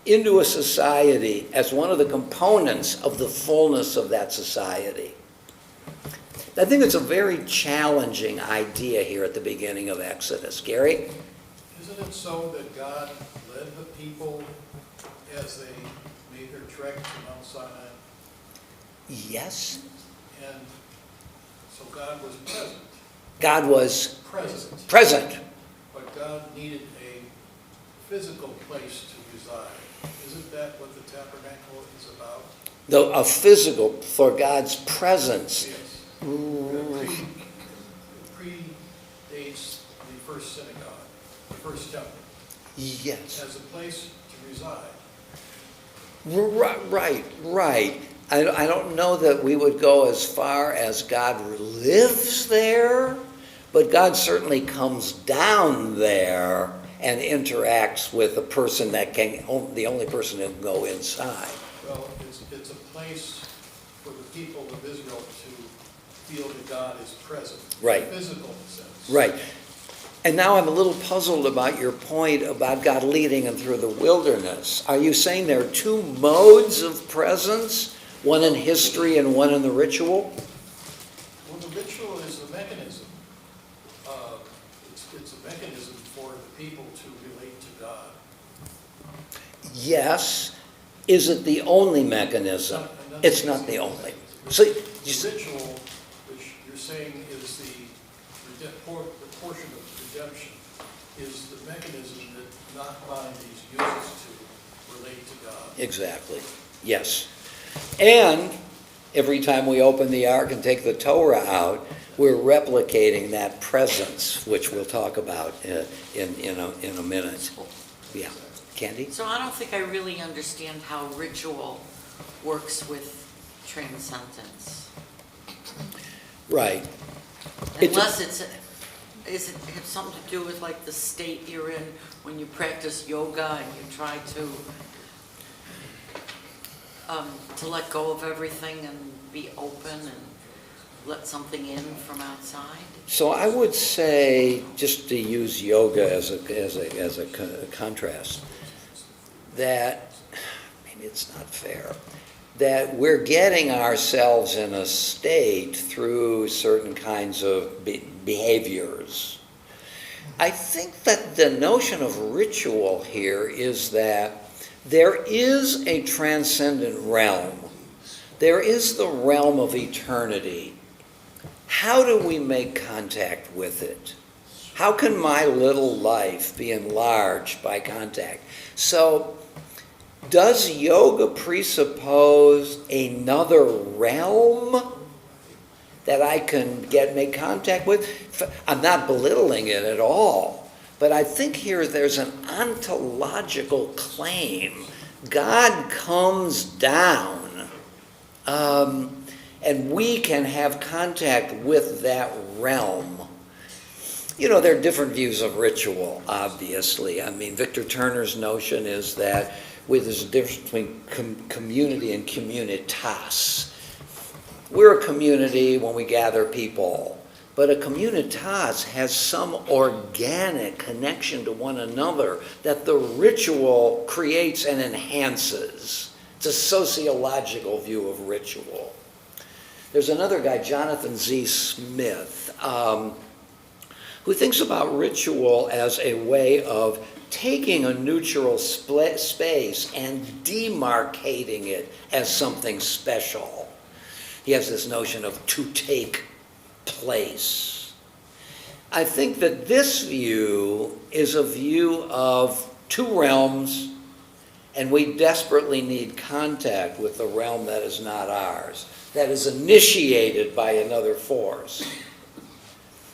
into a society as one of the components of the fullness of that society. I think it's a very challenging idea here at the beginning of Exodus. Gary? Isn't it so that God led the people as they made their trek to Mount Sinai? Yes. And so God was present. God was Present. present. But God needed a physical place to reside. Isn't that what the tabernacle is about? A physical, for God's presence. Yes. It predates the first synagogue, the first temple. Yes. As a place to reside. Right. I don't know that we would go as far as God lives there, but God certainly comes down there and interacts with a person that the only person that can go inside. Well, it's a place for the people of Israel to feel that God is present. Right. In a physical sense. Right. And now I'm a little puzzled about your point about God leading them through the wilderness. Are you saying there are two modes of presence? One in history and one in the ritual? Well, the ritual is the mechanism. It's a mechanism for the people to relate to God. Yes. Is it the only mechanism? It's not the only. So, The ritual, which you're saying is the portion of redemption, is the mechanism that Nachmanides uses to relate to God. exactly. Yes. And every time we open the ark and take the Torah out, we're replicating that presence, which we'll talk about in a minute. Yeah. Candy? So I don't think I really understand how ritual works with transcendence. Right. Unless it have something to do with like the state you're in when you practice yoga and you try to let go of everything and be open and let something in from outside? So I would say, just to use yoga as a contrast, that, maybe it's not fair, that we're getting ourselves in a state through certain kinds of behaviors. I think that the notion of ritual here is that there is a transcendent realm. There is the realm of eternity. How do we make contact with it? How can my little life be enlarged by contact? So, does yoga presuppose another realm that I can make contact with? I'm not belittling it at all, but I think here there's an ontological claim. God comes down, and we can have contact with that realm. You know, there are different views of ritual, obviously. I mean, Victor Turner's notion is that there's a difference between community and communitas. We're a community when we gather people, but a communitas has some organic connection to one another that the ritual creates and enhances. It's a sociological view of ritual. There's another guy, Jonathan Z. Smith, who thinks about ritual as a way of taking a neutral space and demarcating it as something special. He has this notion of to take place. I think that this view is a view of two realms, and we desperately need contact with the realm that is not ours, that is initiated by another force.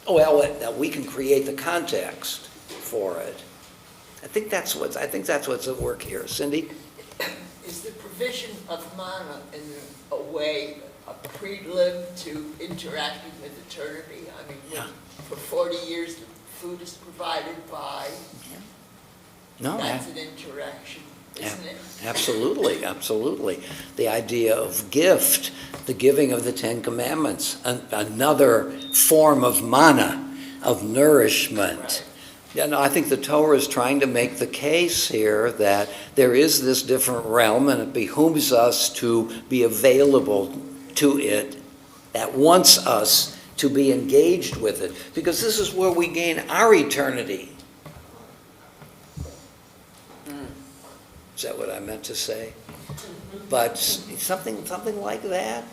Well, we can create the context for it. I think that's what's at work here. Cindy? Is the provision of mana in a way a prelude to interacting with eternity? I mean, Yeah. for 40 years the food is provided by, No, that's an interaction, isn't it? absolutely, absolutely. The idea of gift, the giving of the Ten Commandments, another form of mana, of nourishment. Right. Yeah, no, I think the Torah is trying to make the case here that there is this different realm, and it behooves us to be available to it, that wants us to be engaged with it, because this is where we gain our eternity. Is that what I meant to say? But something like that,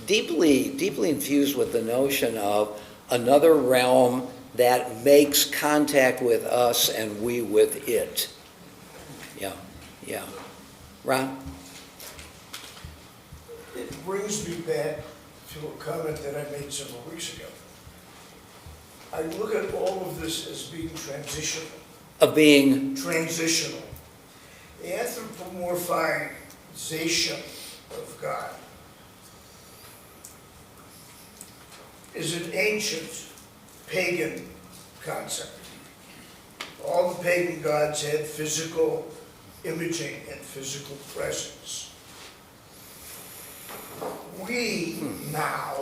deeply infused with the notion of another realm that makes contact with us and we with it. Yeah. Ron? It brings me back to a comment that I made several weeks ago. I look at all of this as being transitional. Of being? Transitional. The anthropomorphization of God is an ancient pagan concept. All the pagan gods had physical imaging and physical presence. We now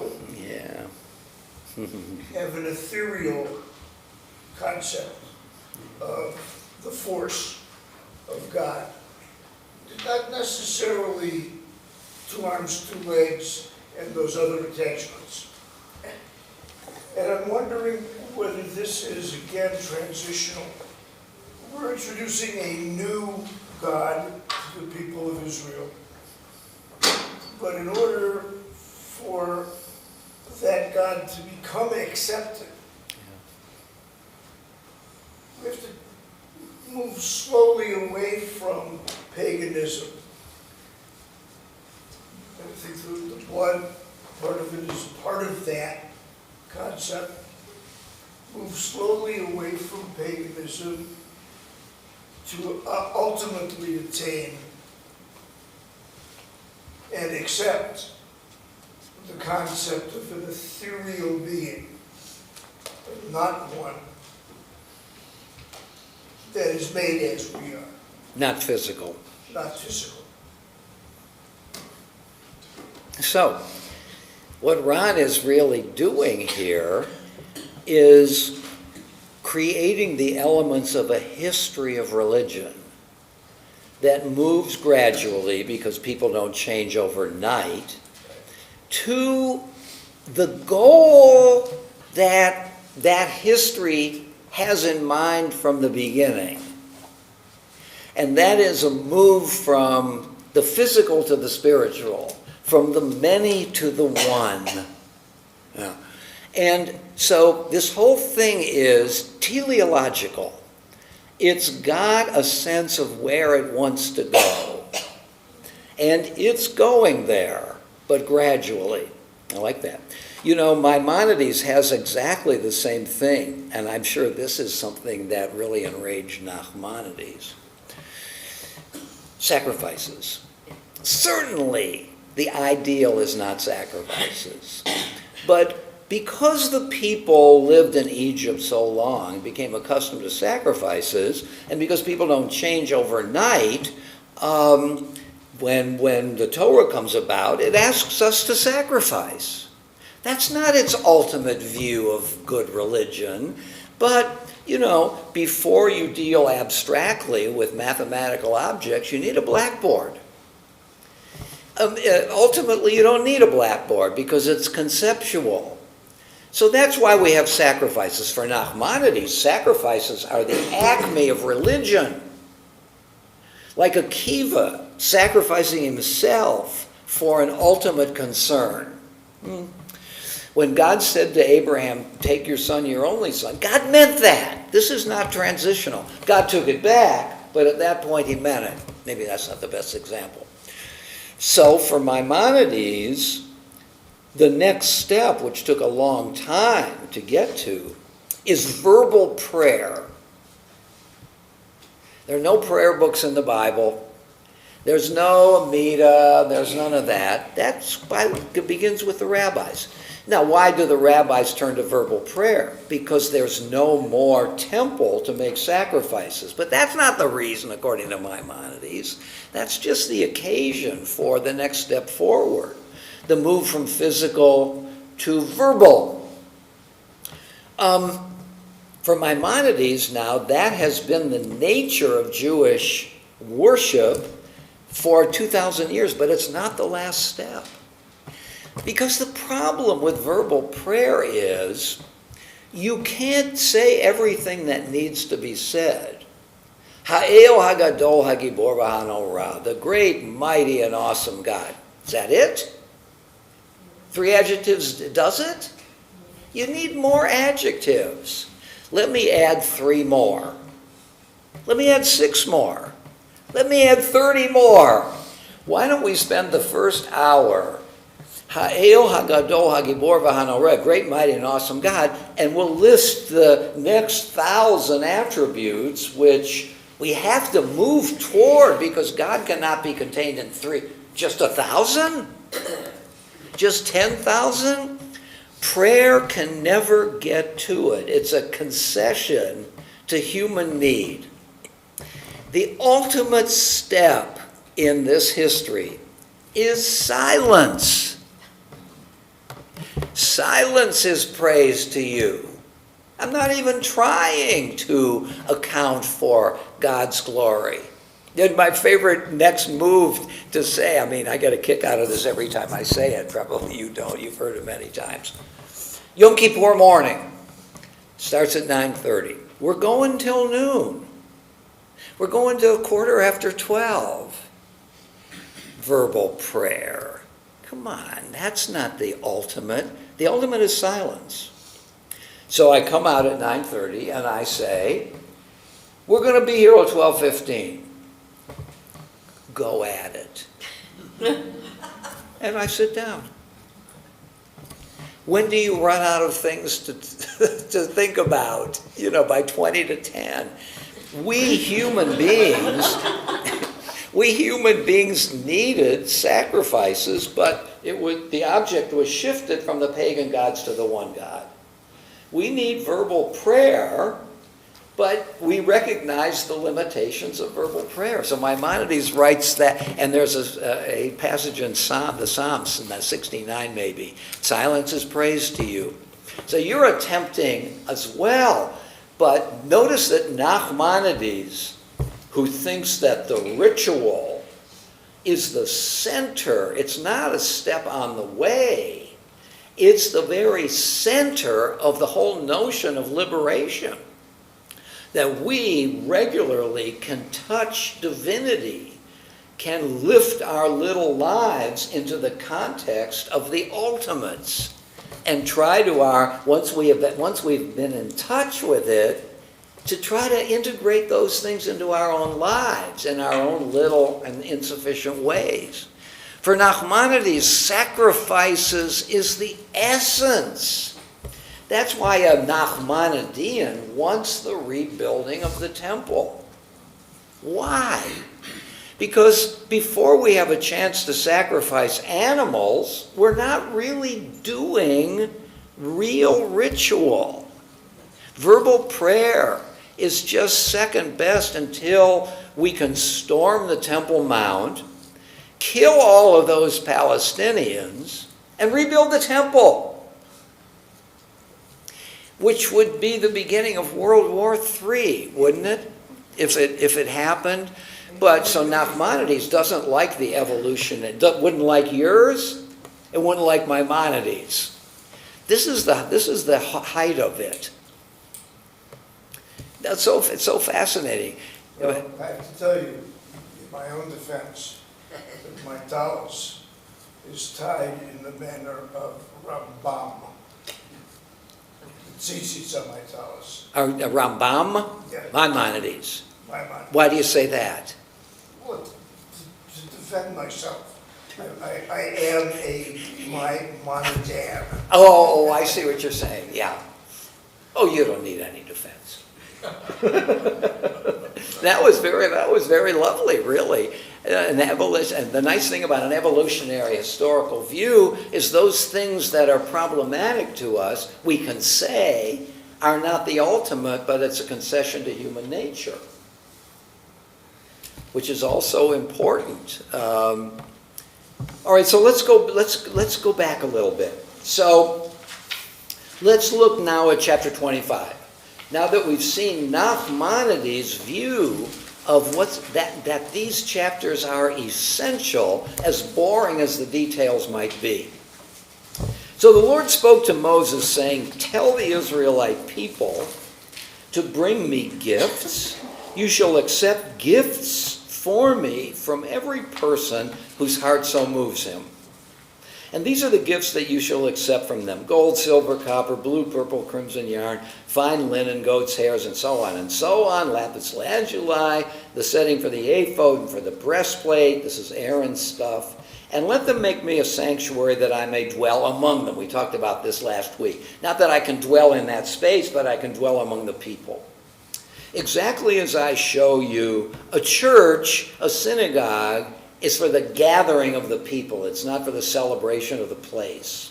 have an ethereal concept of the force of God. Not necessarily 2 arms, 2 legs, and those other attachments. And I'm wondering whether this is, again, transitional. We're introducing a new God to the people of Israel. But in order for that God to become accepted, we have to move slowly away from paganism. I think the blood part of it is part of that concept. Move slowly away from paganism to ultimately attain and accept the concept of an ethereal being, not one that is made as we are. Not physical. Not physical. So, What Ron is really doing here is creating the elements of a history of religion that moves gradually, because people don't change overnight, to the goal that that history has in mind from the beginning. And that is a move from the physical to the spiritual, from the many to the one. Yeah. And so this whole thing is teleological. It's got a sense of where it wants to go. And it's going there, but gradually. I like that. You know, Maimonides has exactly the same thing, and I'm sure this is something that really enraged Nachmanides. Sacrifices. Certainly, the ideal is not sacrifices. But because the people lived in Egypt so long, became accustomed to sacrifices, and because people don't change overnight, when the Torah comes about, it asks us to sacrifice. That's not its ultimate view of good religion, but, you know, before you deal abstractly with mathematical objects, you need a blackboard. Ultimately, you don't need a blackboard because it's conceptual. So that's why we have sacrifices. For Nachmanides, sacrifices are the acme of religion. Like Akiva sacrificing himself for an ultimate concern. When God said to Abraham, take your son, your only son, God meant that. This is not transitional. God took it back, but at that point he meant it. Maybe that's not the best example. So for Maimonides, the next step, which took a long time to get to, is verbal prayer. There are no prayer books in the Bible. There's no Amida. There's none of that. That's why it begins with the rabbis. Now, why do the rabbis turn to verbal prayer? Because there's no more temple to make sacrifices. But that's not the reason, according to Maimonides. That's just the occasion for the next step forward. The move from physical to verbal. For Maimonides now, that has been the nature of Jewish worship for 2,000 years, but it's not the last step. Because the problem with verbal prayer is you can't say everything that needs to be said. Ha'el hagadol hagibor v'hanorah, the great, mighty, and awesome God. Is that it? 3 adjectives does it? You need more adjectives. Let me add 3 more. Let me add 6 more. Let me add 30 more. Why don't we spend the first hour, Ha'el hagadol hagibor v'hanoreh, great, mighty, and awesome God, and we'll list the next 1,000 attributes which we have to move toward, because God cannot be contained in 3. Just 1,000? Just 10,000? Prayer can never get to it. It's a concession to human need. The ultimate step in this history is silence. Silence is praise to you. I'm not even trying to account for God's glory. And my favorite next move to say, I mean, I get a kick out of this every time I say it. Probably you don't. You've heard it many times. Yom Kippur morning. Starts at 9:30. We're going till noon. We're going to 12:15. Verbal prayer. Come on, that's not the ultimate. The ultimate is silence. So I come out at 9:30 and I say, we're going to be here till 12:15. Go at it. And I sit down. When do you run out of things to think about? You know, by 20 to 10. We human beings needed sacrifices, but the object was shifted from the pagan gods to the one God. We need verbal prayer, but we recognize the limitations of verbal prayer. So Maimonides writes that, and there's a passage in the Psalms, in that 69 maybe, silence is praise to you. So you're attempting as well, but notice that Nachmanides, who thinks that the ritual is the center, it's not a step on the way, it's the very center of the whole notion of liberation. That we regularly can touch divinity, can lift our little lives into the context of the ultimates, and try to once we've been in touch with it, to try to integrate those things into our own lives in our own little and insufficient ways. For Nachmanides, sacrifices is the essence. That's why a Nachmanidean wants the rebuilding of the temple. Why? Because before we have a chance to sacrifice animals, we're not really doing real ritual. Verbal prayer is just second best until we can storm the Temple Mount, kill all of those Palestinians, and rebuild the temple, which would be the beginning of World War III, wouldn't it, if it happened? But so Nachmanides doesn't like the evolution. It wouldn't like yours. It wouldn't like Maimonides. This is the height of it. It's so fascinating. Well, I have to tell you, in my own defense, that my talus is tied in the manner of Rambam. Tzitzis on my talus. Rambam? Yeah. Maimonides. Maimonides. Why do you say that? Well, to defend myself. I am a Maimonidean. Oh, I see what you're saying, yeah. Oh, you don't need any defense. That was very lovely, really. And the nice thing about an evolutionary historical view is those things that are problematic to us, we can say, are not the ultimate, but it's a concession to human nature, which is also important. All right, so let's go back a little bit. So let's look now at chapter 25. Now that we've seen Nachmanides' view of that these chapters are essential, as boring as the details might be. So the Lord spoke to Moses, saying, "Tell the Israelite people to bring me gifts. You shall accept gifts for me from every person whose heart so moves him. And these are the gifts that you shall accept from them: gold, silver, copper, blue, purple, crimson yarn, fine linen, goat's hairs, and so on, lapis lazuli, the setting for the ephod and for the breastplate." This is Aaron's stuff. "And let them make me a sanctuary that I may dwell among them." We talked about this last week. Not that I can dwell in that space, but I can dwell among the people. "Exactly as I show you, a church, a synagogue, is for the gathering of the people. It's not for the celebration of the place.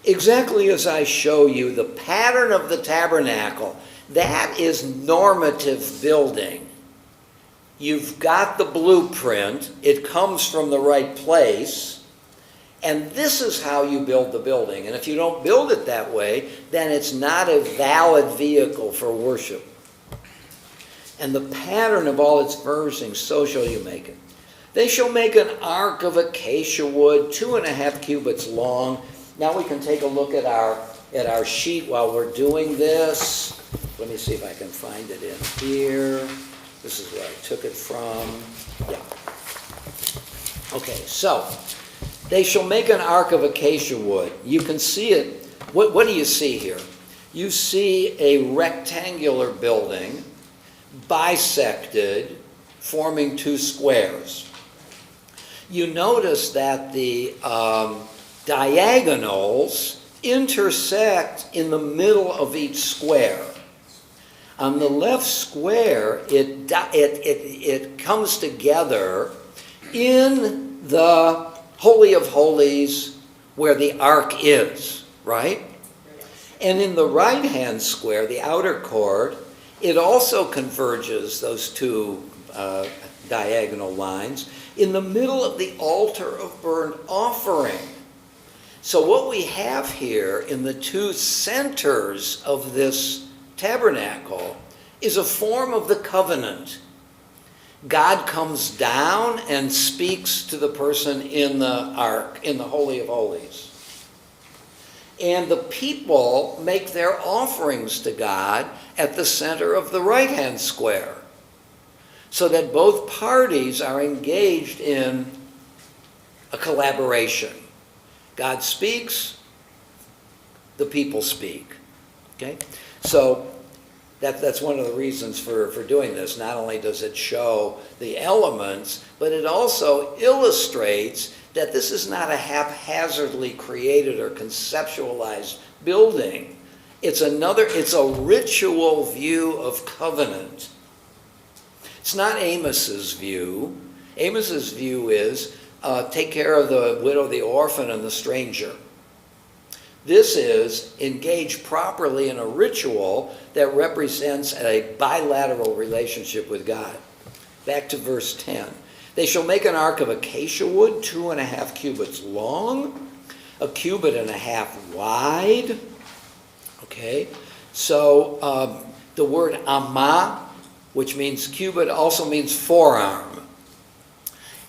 Exactly as I show you the pattern of the tabernacle." That is normative building. You've got the blueprint. It comes from the right place. And this is how you build the building. And if you don't build it that way, then it's not a valid vehicle for worship. "And the pattern of all its furnishings, so shall you make it. They shall make an ark of acacia wood, 2.5 cubits long." Now we can take a look at our sheet while we're doing this. Let me see if I can find it in here. This is where I took it from. Yeah. Okay, so they shall make an ark of acacia wood. You can see it. What do you see here? You see a rectangular building bisected, forming two squares. You notice that the diagonals intersect in the middle of each square. On the left square, it comes together in the Holy of Holies where the ark is, right? And in the right-hand square, the outer court, It also converges, those two diagonal lines, in the middle of the altar of burnt offering. So what we have here in the two centers of this tabernacle is a form of the covenant. God comes down and speaks to the person in the ark, in the Holy of Holies. And the people make their offerings to God at the center of the right-hand square, so that both parties are engaged in a collaboration. God speaks, the people speak. Okay? So that's one of the reasons for doing this. Not only does it show the elements, but it also illustrates that this is not a haphazardly created or conceptualized building. It's a ritual view of covenant. It's not Amos's view. Amos's view is take care of the widow, the orphan, and the stranger. This is engage properly in a ritual that represents a bilateral relationship with God. Back to verse 10. They shall make an ark of acacia wood, 2.5 cubits long, 1.5 cubits wide. Okay, so the word amma, which means cubit, also means forearm.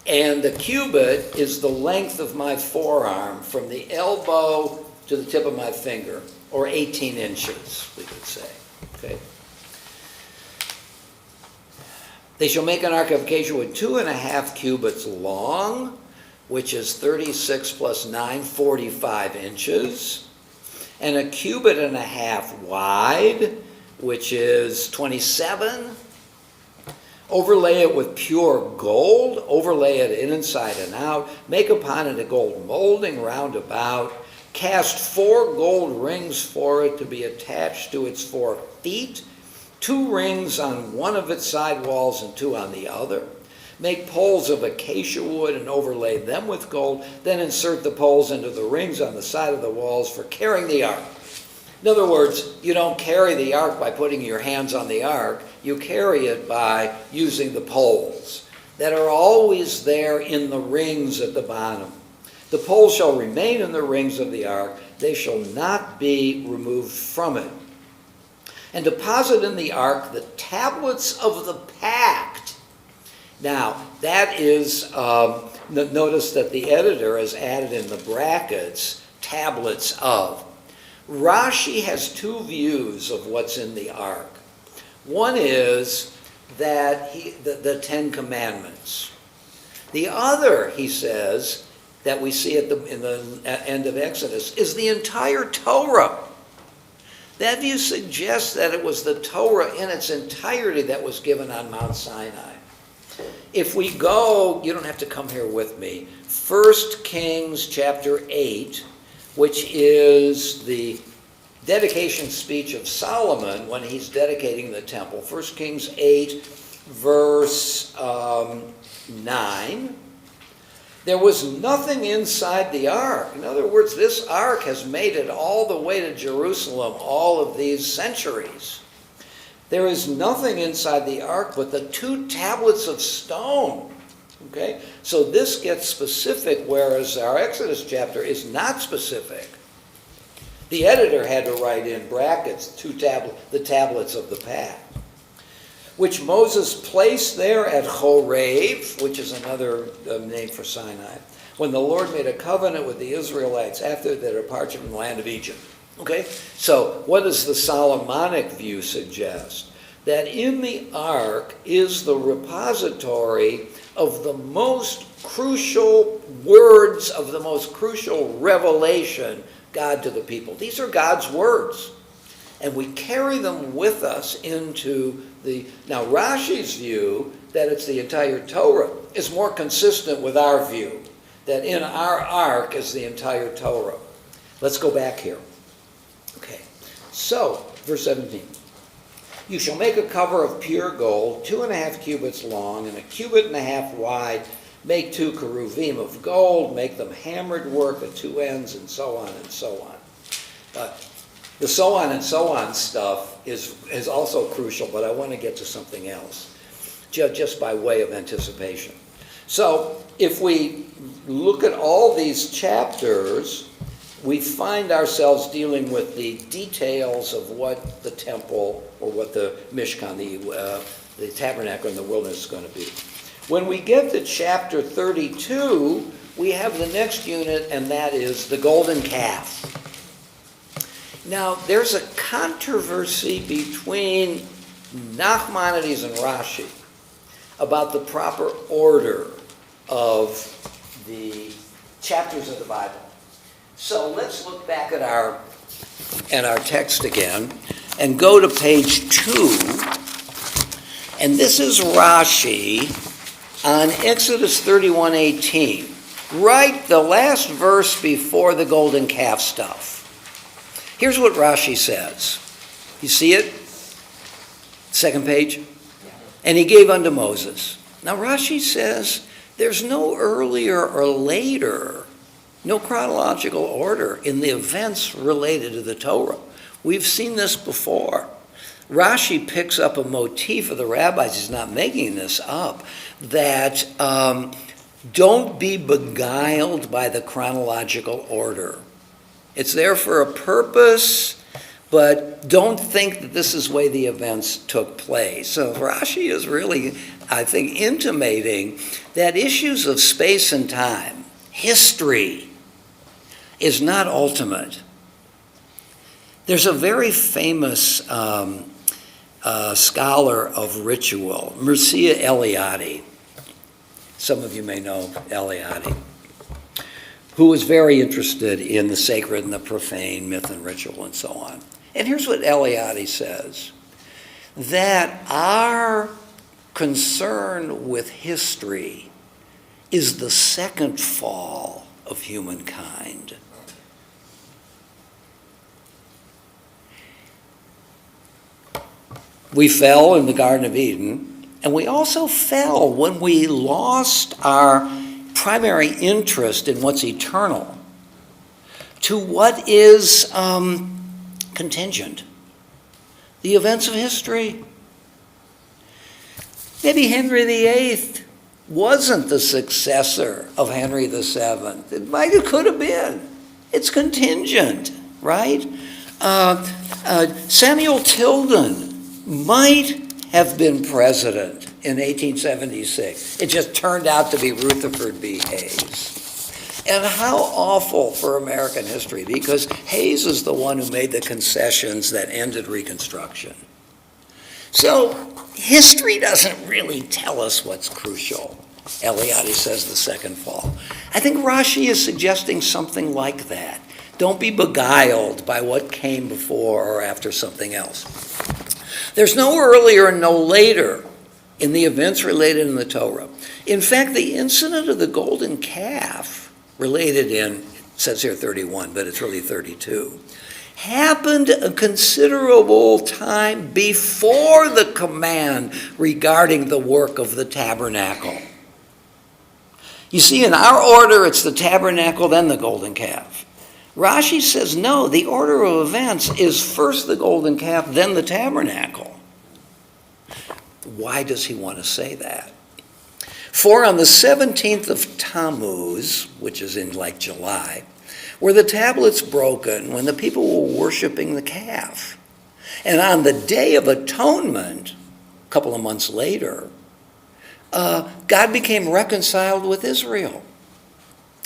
And the cubit is the length of my forearm from the elbow to the tip of my finger, or 18 inches, we could say. Okay. They shall make an ark of acacia wood 2.5 cubits long, which is 36 plus 9, 45 inches, and 1.5 cubits wide, which is 27. Overlay it with pure gold, overlay it inside and out, make upon it a gold molding round about, cast 4 gold rings for it to be attached to its 4 feet, 2 rings on one of its side walls and 2 on the other. Make poles of acacia wood and overlay them with gold, then insert the poles into the rings on the side of the walls for carrying the ark. In other words, you don't carry the ark by putting your hands on the ark, you carry it by using the poles that are always there in the rings at the bottom. The poles shall remain in the rings of the ark, they shall not be removed from it. And deposit in the ark the tablets of the pact. Now, that is, notice that the editor has added in the brackets, tablets of. Rashi has 2 views of what's in the ark. One is that the 10 Commandments. The other, he says, that we see in the end of Exodus, is the entire Torah. That view suggests that it was the Torah in its entirety that was given on Mount Sinai. If we go, you don't have to come here with me, 1 Kings chapter 8, which is the dedication speech of Solomon when he's dedicating the temple. 1 Kings 8, verse 9. There was nothing inside the ark. In other words, this ark has made it all the way to Jerusalem all of these centuries. There is nothing inside the ark but the 2 tablets of stone. Okay? So this gets specific, whereas our Exodus chapter is not specific. The editor had to write in brackets the tablets of the pact, which Moses placed there at Chorev, which is another name for Sinai, when the Lord made a covenant with the Israelites after their departure from the land of Egypt. Okay? So what does the Solomonic view suggest? That in the ark is the repository of the most crucial words, of the most crucial revelation God to the people. These are God's words. And we carry them with us into the... Now, Rashi's view that it's the entire Torah is more consistent with our view, that in our ark is the entire Torah. Let's go back here. Okay. So, verse 17. You shall make a cover of pure gold, 2.5 cubits long and 1.5 cubits wide. Make 2 cheruvim of gold, make them hammered work at 2 ends, and so on and so on. But The so on and so on stuff is also crucial, but I want to get to something else, just by way of anticipation. So if we look at all these chapters, we find ourselves dealing with the details of what the temple, or what the Mishkan, the tabernacle in the wilderness is going to be. When we get to chapter 32, we have the next unit, and that is the golden calf. Now, there's a controversy between Nachmanides and Rashi about the proper order of the chapters of the Bible. So let's look back at our text again and go to page 2. And this is Rashi on Exodus 31:18. Right, the last verse before the golden calf stuff. Here's what Rashi says. You see it? Second page. And he gave unto Moses. Now Rashi says there's no earlier or later, no chronological order in the events related to the Torah. We've seen this before. Rashi picks up a motif of the rabbis, he's not making this up, that don't be beguiled by the chronological order. It's there for a purpose, but don't think that this is the way the events took place. So Rashi is really, I think, intimating that issues of space and time, history, is not ultimate. There's a very famous scholar of ritual, Mircea Eliade. Some of you may know Eliade, who was very interested in the sacred and the profane, myth and ritual and so on. And here's what Eliade says, that our concern with history is the second fall of humankind. We fell in the Garden of Eden, and we also fell when we lost our primary interest in what's eternal to what is contingent, the events of history. Maybe Henry VIII wasn't the successor of Henry VII. It could have been. It's contingent, right? Samuel Tilden might have been president in 1876. It just turned out to be Rutherford B. Hayes. And how awful for American history, because Hayes is the one who made the concessions that ended Reconstruction. So history doesn't really tell us what's crucial. Eliade says the second fall. I think Rashi is suggesting something like that. Don't be beguiled by what came before or after something else. There's no earlier and no later in the events related in the Torah. In fact, the incident of the golden calf, related in, it says here 31, but it's really 32, happened a considerable time before the command regarding the work of the tabernacle. You see, in our order, it's the tabernacle, then the golden calf. Rashi says, no, the order of events is first the golden calf, then the tabernacle. Why does he want to say that? For on the 17th of Tammuz, which is in like July, were the tablets broken when the people were worshiping the calf. And on the Day of Atonement, a couple of months later, God became reconciled with Israel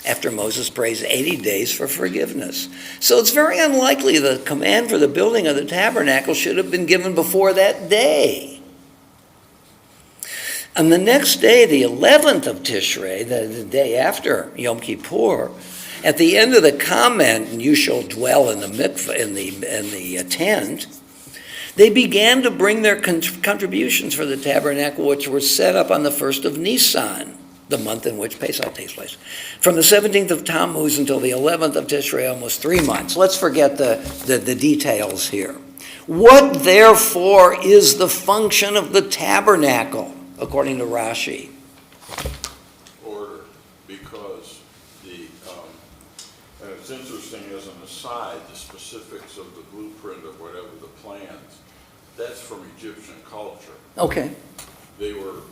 after Moses prays 80 days for forgiveness. So it's very unlikely the command for the building of the tabernacle should have been given before that day. On the next day, the 11th of Tishrei, the day after Yom Kippur, at the end of the comment, and you shall dwell in the mikveh, in the tent, they began to bring their contributions for the tabernacle, which were set up on the 1st of Nisan, the month in which Pesach takes place. From the 17th of Tammuz until the 11th of Tishrei, almost 3 months. Let's forget the details here. What, therefore, is the function of the tabernacle, according to Rashi? Order, because and it's interesting as an aside, the specifics of the blueprint or whatever, the plans, that's from Egyptian culture. Okay. They were,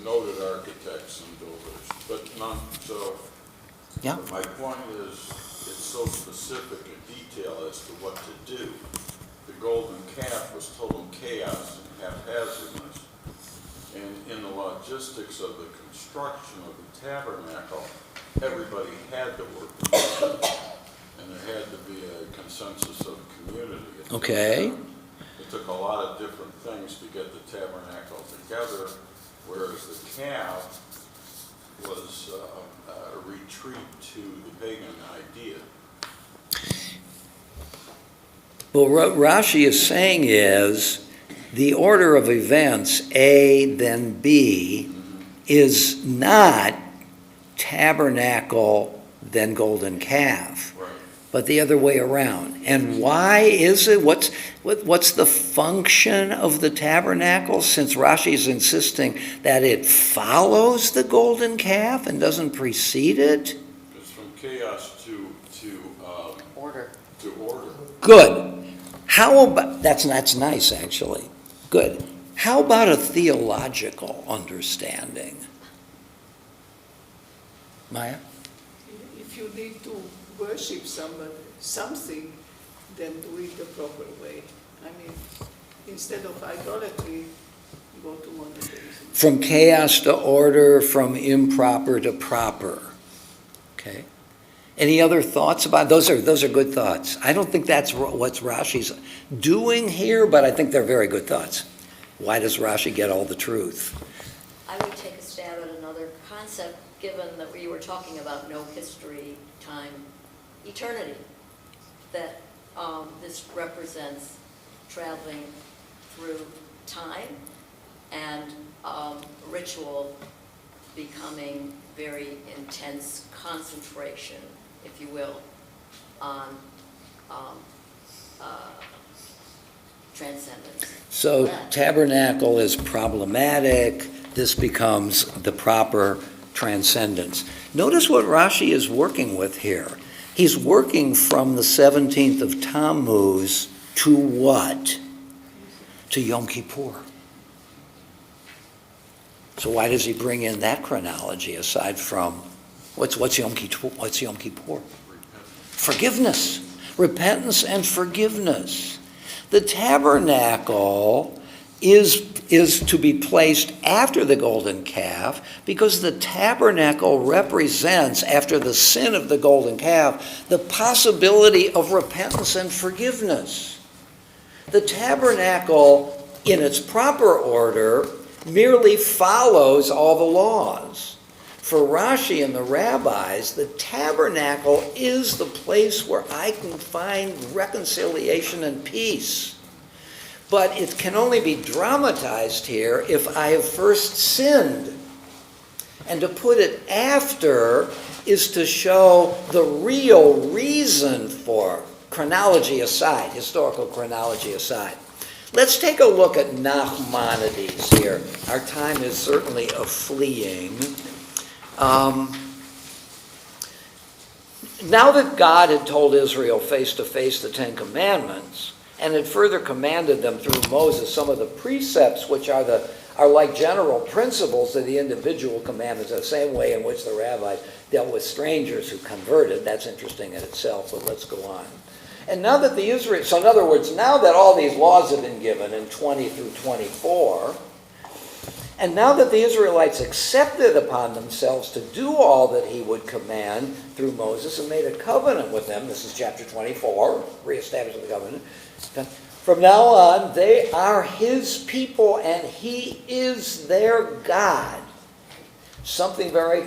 noted architects and builders, but not so. Yeah. My point is, it's so specific in detail as to what to do. The golden calf was total chaos and haphazardness. And in the logistics of the construction of the tabernacle, everybody had to work together, and there had to be a consensus of the community. Okay. It took a lot of different things to get the tabernacle together, whereas the calf was a retreat to the pagan idea. Well, what Rashi is saying is the order of events, A, then B, is not tabernacle, then golden calf, Right. but the other way around. And why is it? What's the function of the tabernacle, since Rashi is insisting that it follows the golden calf and doesn't precede it? It's from chaos to Order. to order. Good. How about, that's nice, actually. Good. How about a theological understanding? Maya? If you need to worship something, then do it the proper way. I mean, instead of idolatry, go to monotheism. From chaos to order, from improper to proper. Okay. Any other thoughts about those? Are good thoughts. I don't think that's what Rashi's doing here, but I think they're very good thoughts. Why does Rashi get all the truth? I would take a stab at another concept, given that we were talking about no history, time, eternity, that this represents traveling through time and ritual becoming very intense concentration, if you will, on transcendence. So tabernacle is problematic. This becomes the proper transcendence. Notice what Rashi is working with here. He's working from the 17th of Tammuz to what? To Yom Kippur. So why does he bring in that chronology aside from what's Yom Kippur? Forgiveness. Repentance and forgiveness. The tabernacle is to be placed after the golden calf because the tabernacle represents, after the sin of the golden calf, the possibility of repentance and forgiveness. The tabernacle, in its proper order, merely follows all the laws. For Rashi and the rabbis, the tabernacle is the place where I can find reconciliation and peace. But it can only be dramatized here if I have first sinned. And to put it after is to show the real reason for, chronology aside, historical chronology aside. Let's take a look at Nachmanides here. Our time is certainly fleeing. Now that God had told Israel face to face the Ten Commandments, and had further commanded them through Moses some of the precepts which are like general principles of the individual commandments, the same way in which the rabbis dealt with strangers who converted. That's interesting in itself, but let's go on. And now that so in other words, now that all these laws have been given in 20 through 24, and now that the Israelites accepted upon themselves to do all that he would command through Moses and made a covenant with them, this is chapter 24, reestablishing the covenant, from now on they are his people and he is their God. Something very